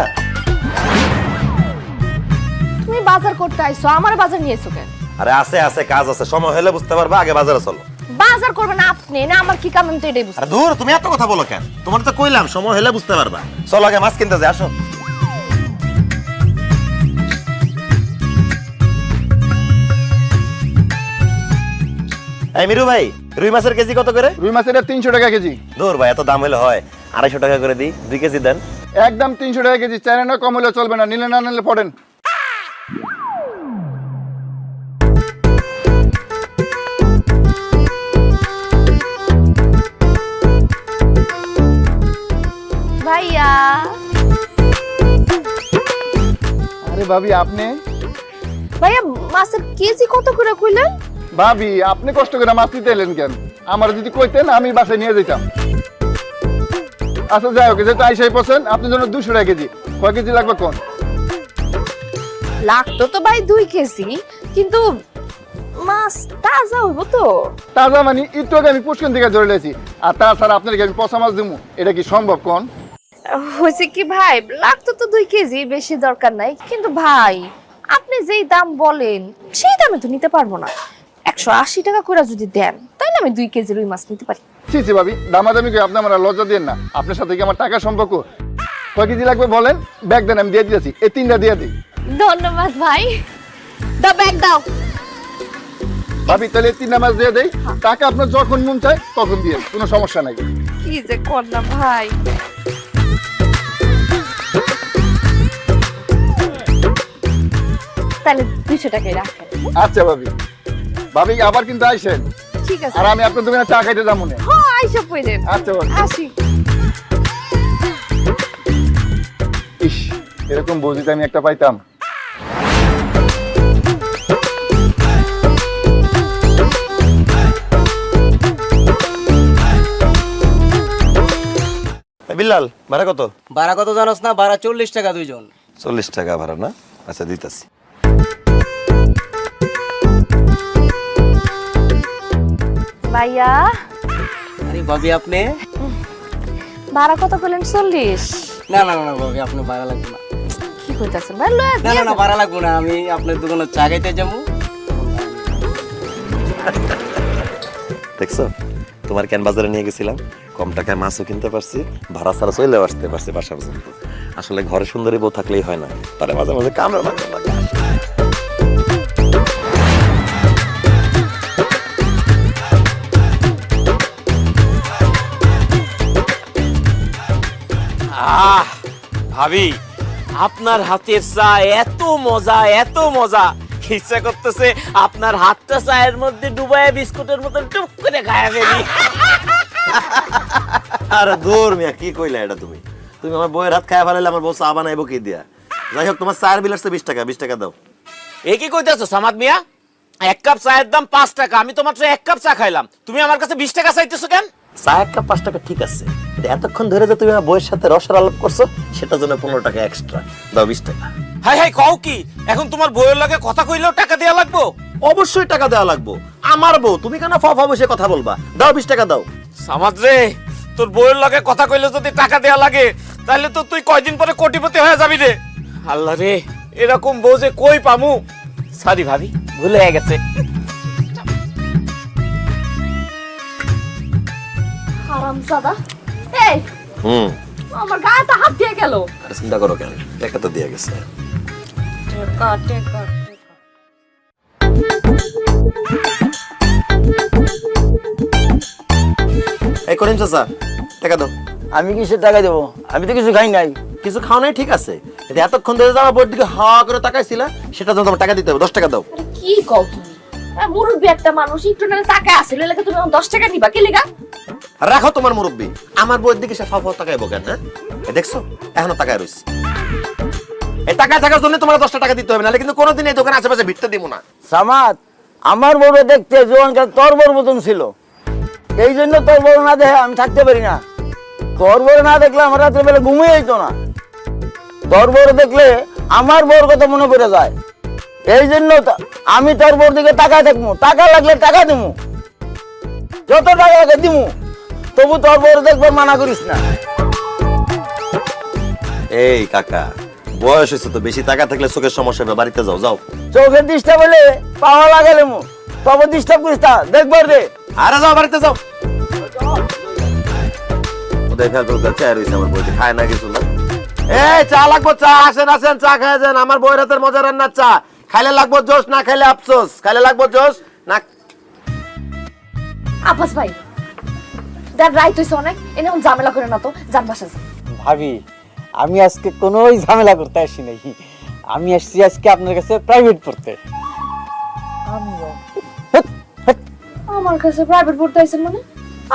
Speaker 1: তুমি বাজার করতে আইছো, আমার বাজার নিয়েছো কেন?
Speaker 2: আরে আছে আছে, কাজ আছে, সময় হলে বুঝতে পারবা, আগে বাজারে চলো।
Speaker 1: বাজার করবেন আপনি না, আমার কি কাম আমি তো এটাই বুঝি।
Speaker 2: আরে দূর, তুমি এত কথা বলো কেন? তোমার তো কইলাম সময় হলে বুঝতে পারবা। চলো আগে মাছ কিনতে যাই, আসো। এই মিরু ভাই, রুই মাছের কেজি কত করে?
Speaker 11: রুই মাছের 300 টাকা কেজি।
Speaker 2: দূর ভাই, এত দাম হলে হয়, 250 টাকা করে দিই, 2 কেজি দেন।
Speaker 11: একদম 300 টাকা কেজি, চাইলে না কম হলে চলবে না, নিলে না নিলে পড়েন।
Speaker 1: ভাইয়া।
Speaker 11: আরে ভাবি আপনি?
Speaker 1: ভাইয়া মাছের কেজি কত করে কইলেন?
Speaker 11: ভাবি আপনি কষ্ট করে মাছ নিতে এলেন কেন? আমার যদি কইতেন আমি বাসায় নিয়ে যেতাম। আচ্ছা যাই হোক, যেটা আইসাই পছন্দ, আপনার জন্য 200 টাকা কেজি। কয় কেজি লাগবে কোন?
Speaker 1: লাগতো তো ভাই 2 কেজি, কিন্তু মাছ তাজা হইব তো?
Speaker 11: তাজা মানে একটু আগে আমি পুষ্কন থেকে ধরে লেছি, আর তাছাড়া আপনাকে আমি পচা মাছ দেবো, এটা কি সম্ভব কোন?
Speaker 1: হয়েছে কি ভাই, লাগতো তো 2 কেজি, বেশি দরকার নাই। কিন্তু ভাই আপনি যেই দাম বলেন সেই দামে তো নিতে পারবো না। 180 টাকা করে যদি দেন তাহলে আমি 2 কেজি রুই মাছ নিতে পারি।
Speaker 11: ছি ছি ভাবি, দামাদামি করে আপনি আমার লজ্জা দেন না। আপনার সাথে কি আমার টাকা সম্পর্ক? কয় কেজি লাগবে বলেন, ব্যাগ দেন, আমি দিয়ে দিয়েছি। এই 3টা দিয়ে দিই।
Speaker 1: ধন্যবাদ ভাই, দাও ব্যাগ দাও।
Speaker 11: ভাবি তাহলে 3টা মাছ দিয়ে দেই, টাকা আপনার যখন মন চায় তখন দিয়ে, কোনো সমস্যা নাই।
Speaker 1: কি যে কর না ভাই। তাহলে 200 টাকাই রাখেন।
Speaker 11: আচ্ছা ভাবি, ভাবি আবার কিন্তু আইসেন।
Speaker 1: ঠিক আছে।
Speaker 11: আর আমি আপনার দোকানে চা খাইতে যাবো না।
Speaker 1: হ্যাঁ আইসা পড়েন।
Speaker 11: আচ্ছা ভাবি,
Speaker 1: আসি।
Speaker 11: ইস, এরকম বৌদি আমি একটা পাইতাম।
Speaker 2: বিল্লাল, ভাড়া কত?
Speaker 4: ভাড়া কত জানোস না? ভাড়া 40 টাকা দুইজন।
Speaker 2: 40 টাকা ভাড়া না? আচ্ছা দিতাছি।
Speaker 1: ভাইয়া,
Speaker 4: আরে ভাবি আপনি?
Speaker 1: ভাড়া কত বলেন? 40?
Speaker 4: না না না ভাবি, আপনি ভাড়া লাগবে না।
Speaker 1: কি কইতাছেন ভাই? লয়া
Speaker 4: না না না, ভাড়া লাগবে না, আমি আপনার দোকানে চা খাইতে যাবো।
Speaker 2: দেখছো, তোমার কেন বাজারে নিয়ে গেছিলাম, কম টাকায় মাছও কিনতে পারছি, ভাড়া ছাড়া চলে আসতে পারছি বাসা পর্যন্ত। আসলে ঘরে সুন্দরী বউ থাকলেই হয় না, তারা মাঝে মাঝে কামড়ে মাঝে মাঝে।
Speaker 9: ভাবি, আপনার হাতের চা এত মজা, এত মজা, ইচ্ছা করতেছে আপনার হাতটা চায়ের মধ্যে ডুবায় বিস্কুটের মতো টুক করে খায়া ফেলি।
Speaker 2: আরে দূর মিয়া, কি কইলা এটা তুমি? তুমি আমার বউয়ের হাত খায়া ফেলাইলে আমার বউ চা বানাইবো কি দিয়া? যাই হোক, তোমার চায়ের বিল আসছে 20 টাকা, 20 টাকা দাও।
Speaker 9: এ কি কইতাছো সামাদ মিয়া? 1 কাপ চায়ের দাম 5 টাকা, আমি তো মাত্র 1 কাপ চা খাইলাম, তুমি আমার কাছে 20 টাকা চাইতেছো কেন?
Speaker 2: চা 1 কাপ 5 টাকা ঠিক আছে, কিন্তু এতক্ষণ ধরে যে তুমি আমার বউয়ের সাথে রসের আলাপ করছো, সেটার জন্য 15 টাকা এক্সট্রা দাও। 20 টাকা।
Speaker 9: হাই হাই, কও কি? এখন তোমার বউয়ের লাগে কথা কইলেও টাকা দেয়া লাগবো?
Speaker 2: অবশ্যই টাকা দেওয়া লাগবো, আমার বউ, তুমি কেন ফা বসে কথা বলবা? দাও 20 টাকা দাও।
Speaker 9: সামাদ রে, তোর বউয়ের লাগে কথা কইলে যদি টাকা দেয়া লাগে তাহলে তো তুই কয়দিন পরে কোটিপতি হয়ে যাবি রে। আল্লাহ রে, এরকম বউ যে কই পামু? সরি ভাবি, ভুলে গেছে।
Speaker 1: হারামজাদা, এই আমার গায়ে তো হাত দিয়ে গেল।
Speaker 2: আরে চিন্তা করো কেন, টাকা তো দিয়ে গেছে। এই করিম চাচা, টাকা দাও।
Speaker 12: আমি কিসের টাকা দেবো? আমি তো কিছু খাই নাই।
Speaker 2: কিছু খাও নাই ঠিক আছে, কিন্তু এতক্ষণ ধরে যাওয়া বোর্ড দিকে হা করে তাকাইছিলা, সেটা জন্য তোমার টাকা দিতে হবে। 10 টাকা দাও।
Speaker 1: কি কও তুমি? মুরব্বি একটা মানুষ, একটু না টাকা আছে লাগে তুমি 10 টাকা নিবা কি লাগা?
Speaker 2: রাখো তোমার মুরব্বি, আমার বউয়ের দিকে সে ফাফা তাকাইবো কেন? হ্যাঁ, দেখছো এখনো তাকায় রইছে। এই টাকা থাকার জন্য তোমার 10 টাকা দিতে হবে, নাহলে কিন্তু কোনোদিন এই দোকানে আশেপাশে ভিড়তে দিব না।
Speaker 12: সামাদ, আমার বড় দেখতে জোয়ানকাল তোর বড় মতন ছিল, এই জন্য তোর বড় না দেখে আমি থাকতে পারি না। তোর বড় না দেখলে আমার রাত্রে বেলা ঘুমিয়ে যেত না। তোর বড় দেখলে আমার বউর কথা মনে পড়ে যায়, এই জন্য আমি তোর বউর দিকে টাকায় থাকবো। টাকা লাগলে টাকা দিমু, যত টাকা লাগে দিমু, তবু তোর বউর দেখবার মানা করিস না।
Speaker 2: এই কাকা, বয়স হয়েছে তো, বেশি টাকা থাকলে চোখের সমস্যা হবে, বাড়িতে যাও। যাও,
Speaker 12: চোখের ডিস্টার্ব হলে পাওয়া লাগালে মু, তবে ডিস্টার্ব করিস না, দেখবার রে।
Speaker 2: আরে যাও, বাড়িতে যাও। ওদের চায় রয়েছে আমার বউতে, খায় না কিছু না। এই চা লাগবো, চা আসেন আসেন, চা খায় যান। আমার বউয়ের হাতের মজা রান্নার চা, খাইলে লাগবো জোশ, না খাইলে আফসোস। খাইলে লাগবো জোশ, না।
Speaker 1: আব্বাস ভাই, দেখ রাইট হইছে অনেক, এনে ঝামেলা করে না তো, যান বাসা যান।
Speaker 7: ভাবি, আমি আজকে কোনোই ঝামেলা করতে আসি নাই, আমি আসছি আজকে আপনার কাছে প্রাইভেট পড়তে।
Speaker 1: আমিও আমার কাছে প্রাইভেট পড়তে আইছেন মানে?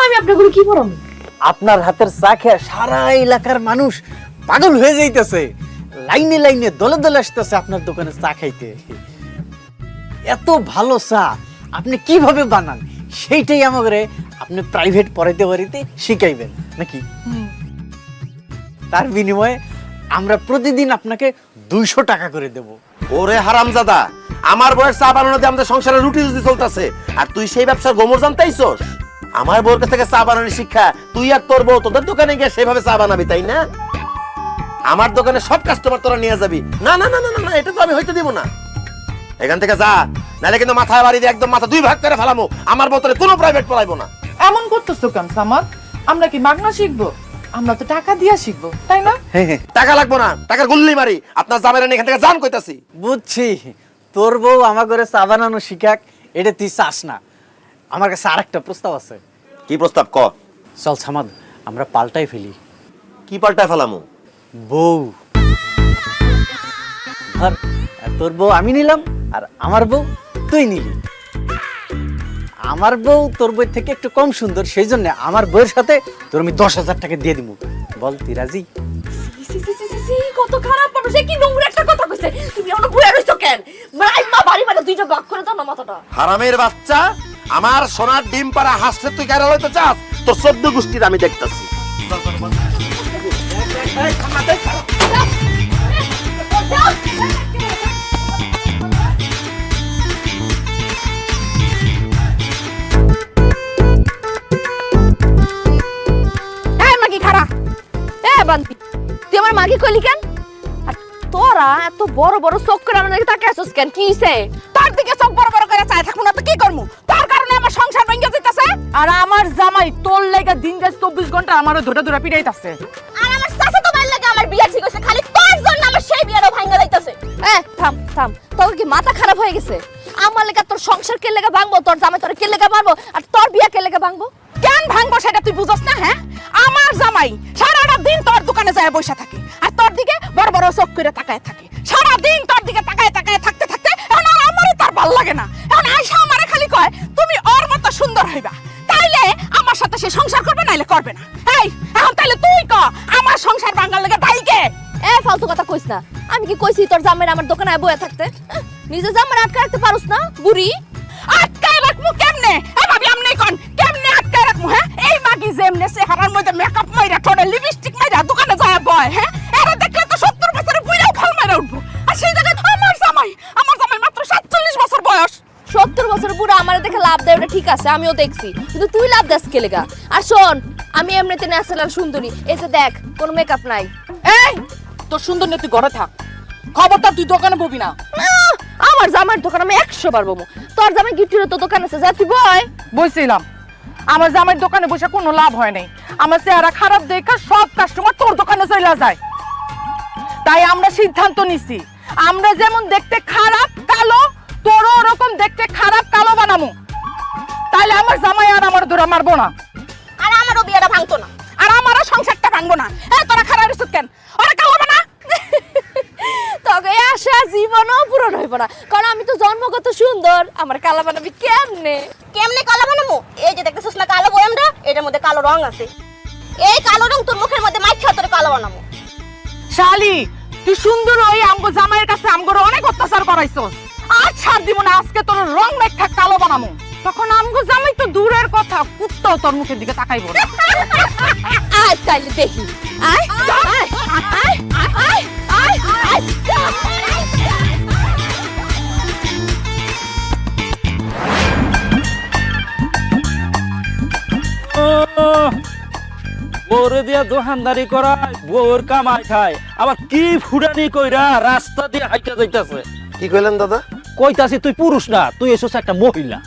Speaker 1: আমি আপনাকে কি পড়াবো?
Speaker 7: আপনার হাতের চা খেয়ে সারা এলাকার মানুষ পাগল হয়ে যাইতেছে, লাইনে লাইনে দলে দলে আসতেছে আপনার দোকানে চা খাইতে। এত ভালো চা আপনি কিভাবে বানান সেইটাই আমাকে আপনি প্রাইভেট পড়াইতে পারিতে শিখাইবেন নাকি? তার বিনিময়ে আমরা প্রতিদিন আপনাকে 200 টাকা করে দেব।
Speaker 2: ওরে হারামজাদা, আমার বউয়ের চা বানানো দিয়ে আমাদের সংসারে রুটি রুটি চলতেছে, আর তুই সেই ব্যবসার গোমর জানতাইছস? আমার বউর কাছ থেকে চা বানানোর শিক্ষা তুই আর তোর বউ তোদের দোকানে গিয়ে সেভাবে চা বানাবি, তাই না? আমার দোকানে সব কাস্টমার তোরা নিয়ে যাবি? না না না না না, এটা তো আমি হইতে দিব না। এখান থেকে যা, নাহলে কিন্তু মাথায় বাড়ি দিয়ে একদম মাথা 2 ভাগ করে ফেলামো। আমার বউ তোরে কোনো প্রাইভেট পড়াইবো না।
Speaker 8: এমন করতেছো কেন সামাদ? আমরা কি মাগনা শিখবো? আমরা তো টাকা দিয়া শিখবো, তাই না?
Speaker 2: টাকা লাগবো না, টাকার গুল্লি মারি। আপনার জামাইরা এখান থেকে যান কইতাছি।
Speaker 7: বুঝছি, তোর বউ আমার ঘরে চা বানানো শিখাক, এটা তুই চাস না। আমার কাছে আরেকটা প্রস্তাব আছে।
Speaker 2: কি প্রস্তাব ক?
Speaker 7: চল সামাদ, আমরা পাল্টাই ফেলি।
Speaker 2: কি পাল্টায় ফেলামু?
Speaker 7: বউ। ধর, তোর বউ আমি নিলাম আর আমার বউ তুই নিলি। আমার বউ তোর বউয়ের থেকে একটু কম সুন্দর, সেই জন্য আমার বউয়ের সাথে তোর আমি 10,000 টাকা দিয়ে দিব। বল তুই রাজি?
Speaker 1: কত খারাপ মানুষ, কি নোংরা একটা কথা কইছে। তুমি অন্য বুয়া রইছো কেন? মা বাড়ি মানে দুইটা ভাগ করে দাও না মাথাটা।
Speaker 2: হারামের বাচ্চা, আমার সোনার ডিম পাড়া হাসতে তুই কেন লইতে চাস? তোর 14 গোষ্ঠীর আমি দেখতাছি।
Speaker 1: তুই আমার মাকে কইলি কেন? তোরা এত বড় বড় চোখ করে আমার দিকে তাকিয়ে আছিস কেন? কি হইছে?
Speaker 8: তার দিকে চোখ বড় বড় করে চাই থাকবো না তো কি করবো? তার কারণে আমার সংসার ভেঙে যাইতাছে, আর আমার জামাই তোর লাগা দিন রাত 24 ঘন্টা আমারে ধরে ধরে পিটাইতাছে।
Speaker 1: আর আমার চাচা তো মার লাগে আমার বিয়া ঠিক হইছে, খালি তোর জন্য আমার সেই বিয়াটা ভাঙা যাইতাছে। থাম থাম, তোর কি মাথা খারাপ হয়ে গেছে? আমার লাগা তোর সংসার কে লাগা ভাঙবো, তোর জামাই তোর কে লাগা মারবো, আর তোর বিয়া কে লাগা ভাঙবো?
Speaker 8: কেন ভাঙবো সেটা তুই বুঝছ না? হ্যাঁ, আমার জামাই সারাটা দিন তোর দোকানে যায় বসে থাকে, আর তোর দিকে বড় বড় চোখ করে তাকায় থাকে। সারা দিন তোর দিকে তাকায় তাকায় থাকতে থাকতে এখন আর আমারই তার ভাল লাগে না। এখন আয়সা আমারে খালি কয় তুমি ওর মতো সুন্দর হইবা, তাইলে আমার সাথে সে সংসার করবে, নাইলে করবে না। এই এখন তাইলে তুই ক আমার সংসার ভাঙার লাগা দায়ী কে?
Speaker 1: ফালতু কথা কইস না। আমি কি কইছি তোর জামাই আমার দোকানে বসে থাকতে? নিজে জামাই আটকে রাখতে পারোস না বুড়ি?
Speaker 8: আটকায় রাখমু কেমনে? ভাবি আমনে কোন কেমনে আটকায় রাখমু? হ্যাঁ, এই মাগি যেমনে চেহারার মধ্যে মেকআপ মাইরা ঠোঁটে লিপস্টিক মাইরা দোকানে যায় বয়, হ্যাঁ, এরা দেখলে তো 70 বছরের বুইড়াও ফাল মাইরা উঠবো। আর সেই জায়গায় আমার জামাই মাত্র 47 বছর বয়স।
Speaker 1: 70 বছর বুড়া আমার দেখে লাভ দেয়, ওটা ঠিক আছে, আমিও দেখছি, কিন্তু তুই লাভ দাস কে লেগা? আর শোন, আমি এমনিতে ন্যাচারাল সুন্দরী, এই যে দেখ কোনো মেকআপ নাই।
Speaker 8: এই তোর সুন্দর নেই, তুই ঘরে থাক, খবরটা তুই দোকানে ববি না।
Speaker 1: আমার জামাইয়ের দোকান আমি 100 বার বমু। তোর জামাই গিফটের তো দোকান আছে, যা তুই বয়।
Speaker 8: বইছিলাম আমার জামাইয়ের দোকানে বসে কোনো লাভ হয় নাই। আমার চেহারা খারাপ দেখা সব কাস্টমার তোর দোকানে চলে যায়। তাই আমরা সিদ্ধান্ত নিছি, আমরা যেমন দেখতে খারাপ কালো, তোরও ওরকম দেখতে খারাপ কালো বানামু। তাইলে আমার জামাই আর আমার ধরে মারবো না,
Speaker 1: আর আমারও বিয়েটা ভাঙতো না,
Speaker 8: আর আমারও সংসারটা ভাঙবো না। তোরা খারাপ রিসুত কেন? ওরা কালো বানা।
Speaker 1: তোকে আশা জীবনও পূরণ হইব না, কারণ আমি তো জন্মগত সুন্দর। আমার কালা বানাবি কেমনে?
Speaker 13: কেমনে কালো বানাবো? এই যে দেখতেছিস না কালো বয়ামটা, এটার মধ্যে কালো রং আছে। এই কালো রং তোর মুখের মধ্যে মাইখা তোরে কালো বানাবো।
Speaker 8: শালি, তুই সুন্দর ওই আমগো জামাইয়ের কাছে আমগোর অনেক অত্যাচার করাইছস। আর ছাড় দিব না, আজকে তোর রং মেখা কালো বানাবো। তখন আমগো জামাই তো দূরের কথা, কুত্তাও তোর মুখের দিকে তাকাইবো না।
Speaker 1: আয় তাইলে দেখি, আয় আয় আয় আয় আয় আয়।
Speaker 9: বউরে দিয়া দোকানদারি করায়, বউর কামাই খায়, আবার কি ফুটানি কইরা রাস্তা দিয়ে হাইটা যাইতাছে।
Speaker 2: কি কইলেন দাদা?
Speaker 9: কইতাছি তুই পুরুষ না, তুই এসেছ একটা মহিলা।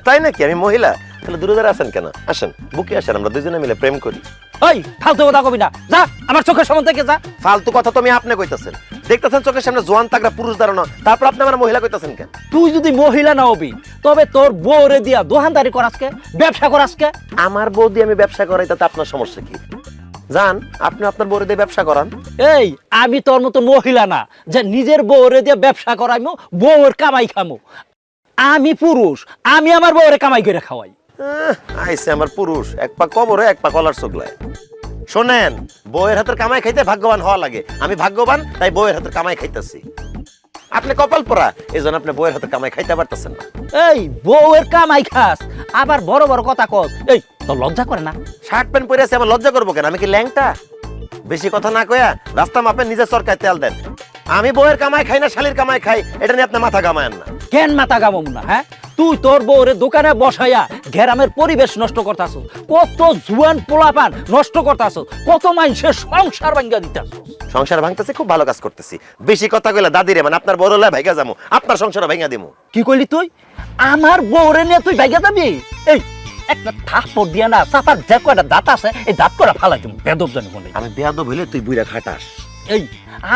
Speaker 2: তাই নাকি? আমি মহিলা? তাহলে দূরে দূরে আছেন কেন? আসেন, বুকে আসেন, আমরা দুজনে মিলে প্রেম করি।
Speaker 9: ওই ফালতু কথা কবি না, যা আমার চোখের সামনে থেকে যা।
Speaker 2: ফালতু কথা তো আপনি কইতাছেন, দেখতেছেন চোখের সামনে জোয়ান তাগড়া পুরুষ দাঁড়ানো, তারপর আপনি আমার মহিলা কইতাছেন কেন?
Speaker 9: তুই যদি মহিলা না হবি তবে তোর বউরে দিয়া দোকানদারি করাসকে, ব্যবসা করাসকে?
Speaker 2: আমার বউ দিয়ে আমি ব্যবসা করাই, তাতে আপনার সমস্যা কি? জান, আপনি আপনার বউরে দিয়ে ব্যবসা করান।
Speaker 9: এই আমি তোর মতো মহিলা না যে নিজের বউরে দিয়ে ব্যবসা করাইমু, বউর কামাই খামু। আমি পুরুষ, আমি আমার বউরে কামাই করে খাওয়াই।
Speaker 2: আইসে আমার পুরুষ, এক পা কবরে এক পা কলার চোগলায়। শোনেন, বউয়ের হাতের কামাই খাইতে ভাগ্যবান হওয়া লাগে। আমি ভাগ্যবান, তাই বউয়ের হাতের কামাই খাইতেছি। আপনি কপাল পোড়া, এই জন্য আপনি বউয়ের হাতের কামাই খাইতে পারতেছেন না।
Speaker 9: এই বউয়ের কামাই খাস, আবার বড় বড় কথা কস। এই তোর লজ্জা করে না?
Speaker 2: শার্ট প্যান্ট পরে আছে, আমার লজ্জা করবো কেন? আমি কি ল্যাংটা? বেশি কথা না কয়া রাস্তা মাপে নিজের সরকার তেল দেন। আমি বউয়ের কামাই খাই না শালির কামাই খাই, এটা নিয়ে আপনি মাথা কামায়েন না।
Speaker 4: কেন মাথা গামাম না? হ্যাঁ, তুই তোর বউরে দোকানে বসাইয়া গ্রামের পরিবেশ নষ্ট করতাছ, কত জুয়ান পোলাপান নষ্ট করতাছ, কত মানুষের সংসার ভাঙ্গা দিতাছ।
Speaker 2: সংসার ভাঙতেছে, খুব ভালো কাজ করতেছি। বেশি কথা কইলা দাদিরে মানে আপনার বড় লাই ভাইগা যামু, আপনার সংসার ভাঙা দিমু।
Speaker 4: কি কইলি তুই? আমার বউরে নিয়ে তুই ভাইগা যাবি? এই একটা থাপ্পড় দিয়া না চাপার যে কয়টা দাঁত আছে এই দাঁত করে ফালাই দিমু। বেদব জানি বলে
Speaker 2: আমি বেয়াদব হইলে তুই বুইরা খাটাস।
Speaker 4: এই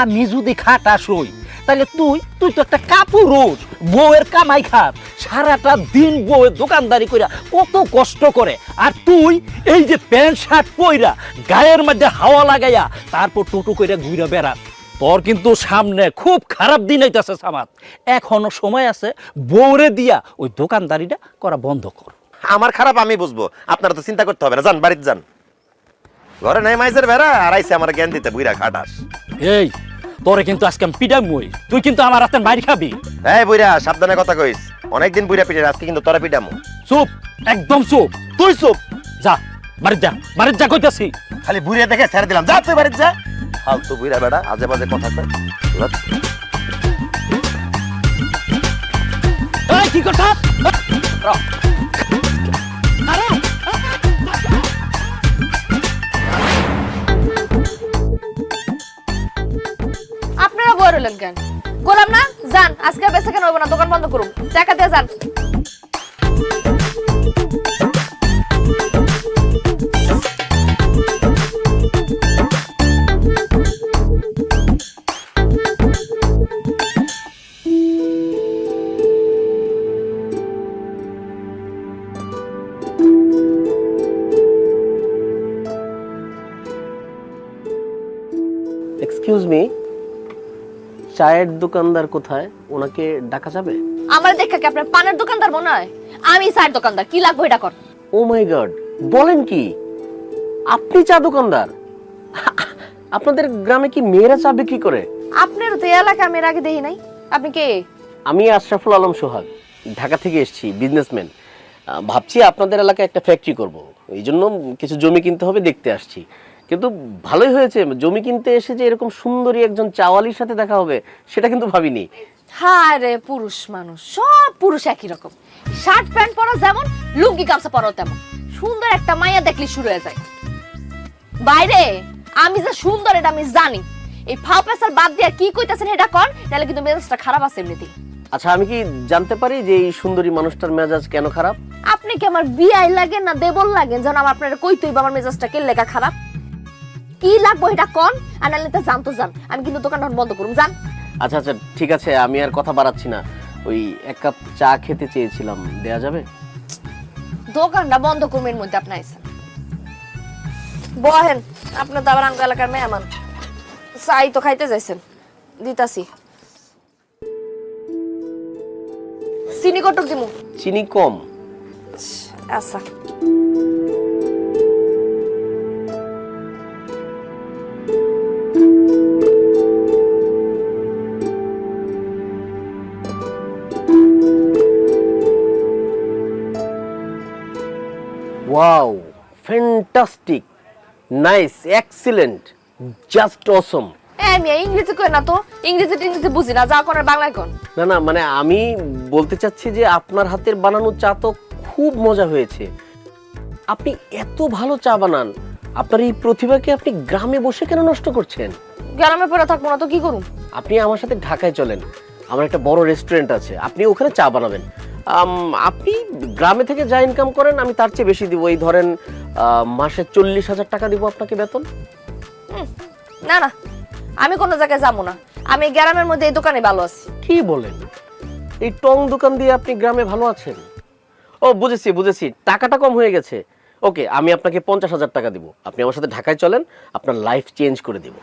Speaker 4: আমি যদি খাটাস হই তাহলে তুই তো একটা কাপুরুষ, বউয়ের কামাই খাস, সারাটা দিন বউয়ের দোকানদারি কইরা কত কষ্ট করে, আর তুই এই যে প্যান্ট শার্ট পইরা গায়ের মধ্যে হাওয়া লাগাইয়া তারপর টোটো কইরা ঘুরে বেড়াস। তোর কিন্তু সামনে খুব খারাপ দিন আইতাছে সামাদ। এখনো সময় আছে, বউরে দিয়া ওই দোকানদারিটা করা বন্ধ কর।
Speaker 2: আমার খারাপ আমি বুঝবো, আপনারা তো চিন্তা করতে হবে না। যান বাড়িতে যান, ঘরে নাই মাইজের বেড়া আর আইসে আমার জ্ঞান দিতে বুইরা খাটাস।
Speaker 4: এই তোরে কিন্তু আজকে আমি পিটামই, তুই কিন্তু আমার হাতে মারি খাবি।
Speaker 2: এই বুইরা সাবধানে কথা কইস, অনেকদিন বুইরা পিটে, আজকে কিন্তু তোরা পিটামু।
Speaker 4: চুপ, একদম চুপ।
Speaker 2: তুই চুপ,
Speaker 4: যা বাড়িতে যা, বাড়িতে যা কইতাছি।
Speaker 2: খালি বুইরা দেখে ছেড়ে দিলাম, যা তুই বাড়িতে যা। ফালতু বুইরা বেড়া আজে বাজে কথা কয়।
Speaker 4: এই কি কথা?
Speaker 1: আপনারা বড় হলেন কেন? গোলাম না যান, আজকে বেচা কেন হইব না, দোকান বন্ধ করুন, টাকা দিয়ে যান।
Speaker 14: এক্সকিউজ মি, চায়ের দোকানদার কোথায়? ওনাকে ডাকা যাবে?
Speaker 1: আমার দেখা কি আপনার পানের দোকানদার মনে হয়? আমি চায়ের দোকানদার, কি লাগবে এটা কর।
Speaker 14: ও মাই গড, বলেন কি আপনি চা দোকানদার? আপনাদের গ্রামে কি মেয়েরা চা বিক্রি করে?
Speaker 1: আপনার তো এলাকা আমি এর আগে দেখি নাই। আপনি কে?
Speaker 14: আমি আশরাফুল আলম সোহাগ, ঢাকা থেকে এসেছি, বিজনেসম্যান। ভাবছি আপনাদের এলাকায় একটা ফ্যাক্টরি করব, এই জন্য কিছু জমি কিনতে হবে, দেখতে আসছি। কিন্তু ভালোই হয়েছে, জমি কিনতে এসে যে এরকম সুন্দরী একজন চাওয়ালির সাথে দেখা হবে সেটা কিন্তু ভাবিনি।
Speaker 1: হ্যাঁ রে, পুরুষ মানুষ, সব পুরুষ একই রকম। শার্ট প্যান্ট পরা যেমন, লুঙ্গি গামছা পরাও তেমন। সুন্দর একটা মাইয়া দেখলি শুরু হয়ে যায়। বাইরে আমি যে সুন্দর এটা আমি জানি। এই ফাও পেছার বাদ দিয়ে কি কইতাছেন এটা কোন, তাহলে কিন্তু মেজাজটা খারাপ আছে এমনিতেই।
Speaker 14: আচ্ছা, আমি কি জানতে পারি যে এই সুন্দরী মানুষটার মেজাজ কেন খারাপ?
Speaker 1: আপনি কি আমার বিয়াই লাগেন না দেবল লাগেন যেন আমার আপনারা কইতেইব আমার মেজাজটা কে লেখা খারাপ? কি লাগবে এটা কোন, আর নালে তো জান তো জান, আমি কিন্তু দোকানটা বন্ধ করুম, জান।
Speaker 14: আচ্ছা আচ্ছা ঠিক আছে, আমি আর কথা বাড়াচ্ছি না। ওই এক কাপ চা খেতে চেয়েছিলাম, দেয়া যাবে?
Speaker 1: দোকানটা বন্ধ করবেন মধ্যে আপনি আইছেন, বহেন। আপনার তো আবার আঙ্গ এলাকার মেহমান, চাই তো খাইতে যাইছেন, দিতাছি। চিনি কটক দিমু?
Speaker 14: চিনি কম।
Speaker 1: আচ্ছা।
Speaker 14: Wow, fantastic, nice, excellent, just অসম।
Speaker 1: আমি ইংরেজি কই না তো, ইংরেজি বুঝি না, যা কোন বাংলায় কোন।
Speaker 14: না না, মানে আমি বলতে চাচ্ছি যে আপনার হাতের বানানো চা তো খুব মজা হয়েছে। আপনি এত ভালো চা বানান, আপনার এই প্রতিভাকে আপনি গ্রামে বসে কেন নষ্ট করছেন?
Speaker 1: গ্রামে পড়ে থাকবো না তো কি করুম?
Speaker 14: আপনি আমার সাথে ঢাকায় চলেন, আমার একটা বড় রেস্টুরেন্ট আছে, আপনি ওখানে চা বানাবেন। আপনি গ্রামে থেকে যা ইনকাম করেন আমি তার চেয়ে বেশি দিব। এই ধরেন মাসে 40,000 টাকা দিব আপনাকে বেতন।
Speaker 1: না না, আমি কোনো জায়গায় যাবো না, আমি গ্রামের মধ্যে এই দোকানে ভালো আছি।
Speaker 14: কি বলেন? এই টং দোকান দিয়ে আপনি গ্রামে ভালো আছেন? ও বুঝেছি বুঝেছি, টাকাটা কম হয়ে গেছে। ওকে, আমি আপনাকে 50,000 টাকা দিব, আপনি আমার সাথে ঢাকায় চলেন, আপনার লাইফ চেঞ্জ করে দিব।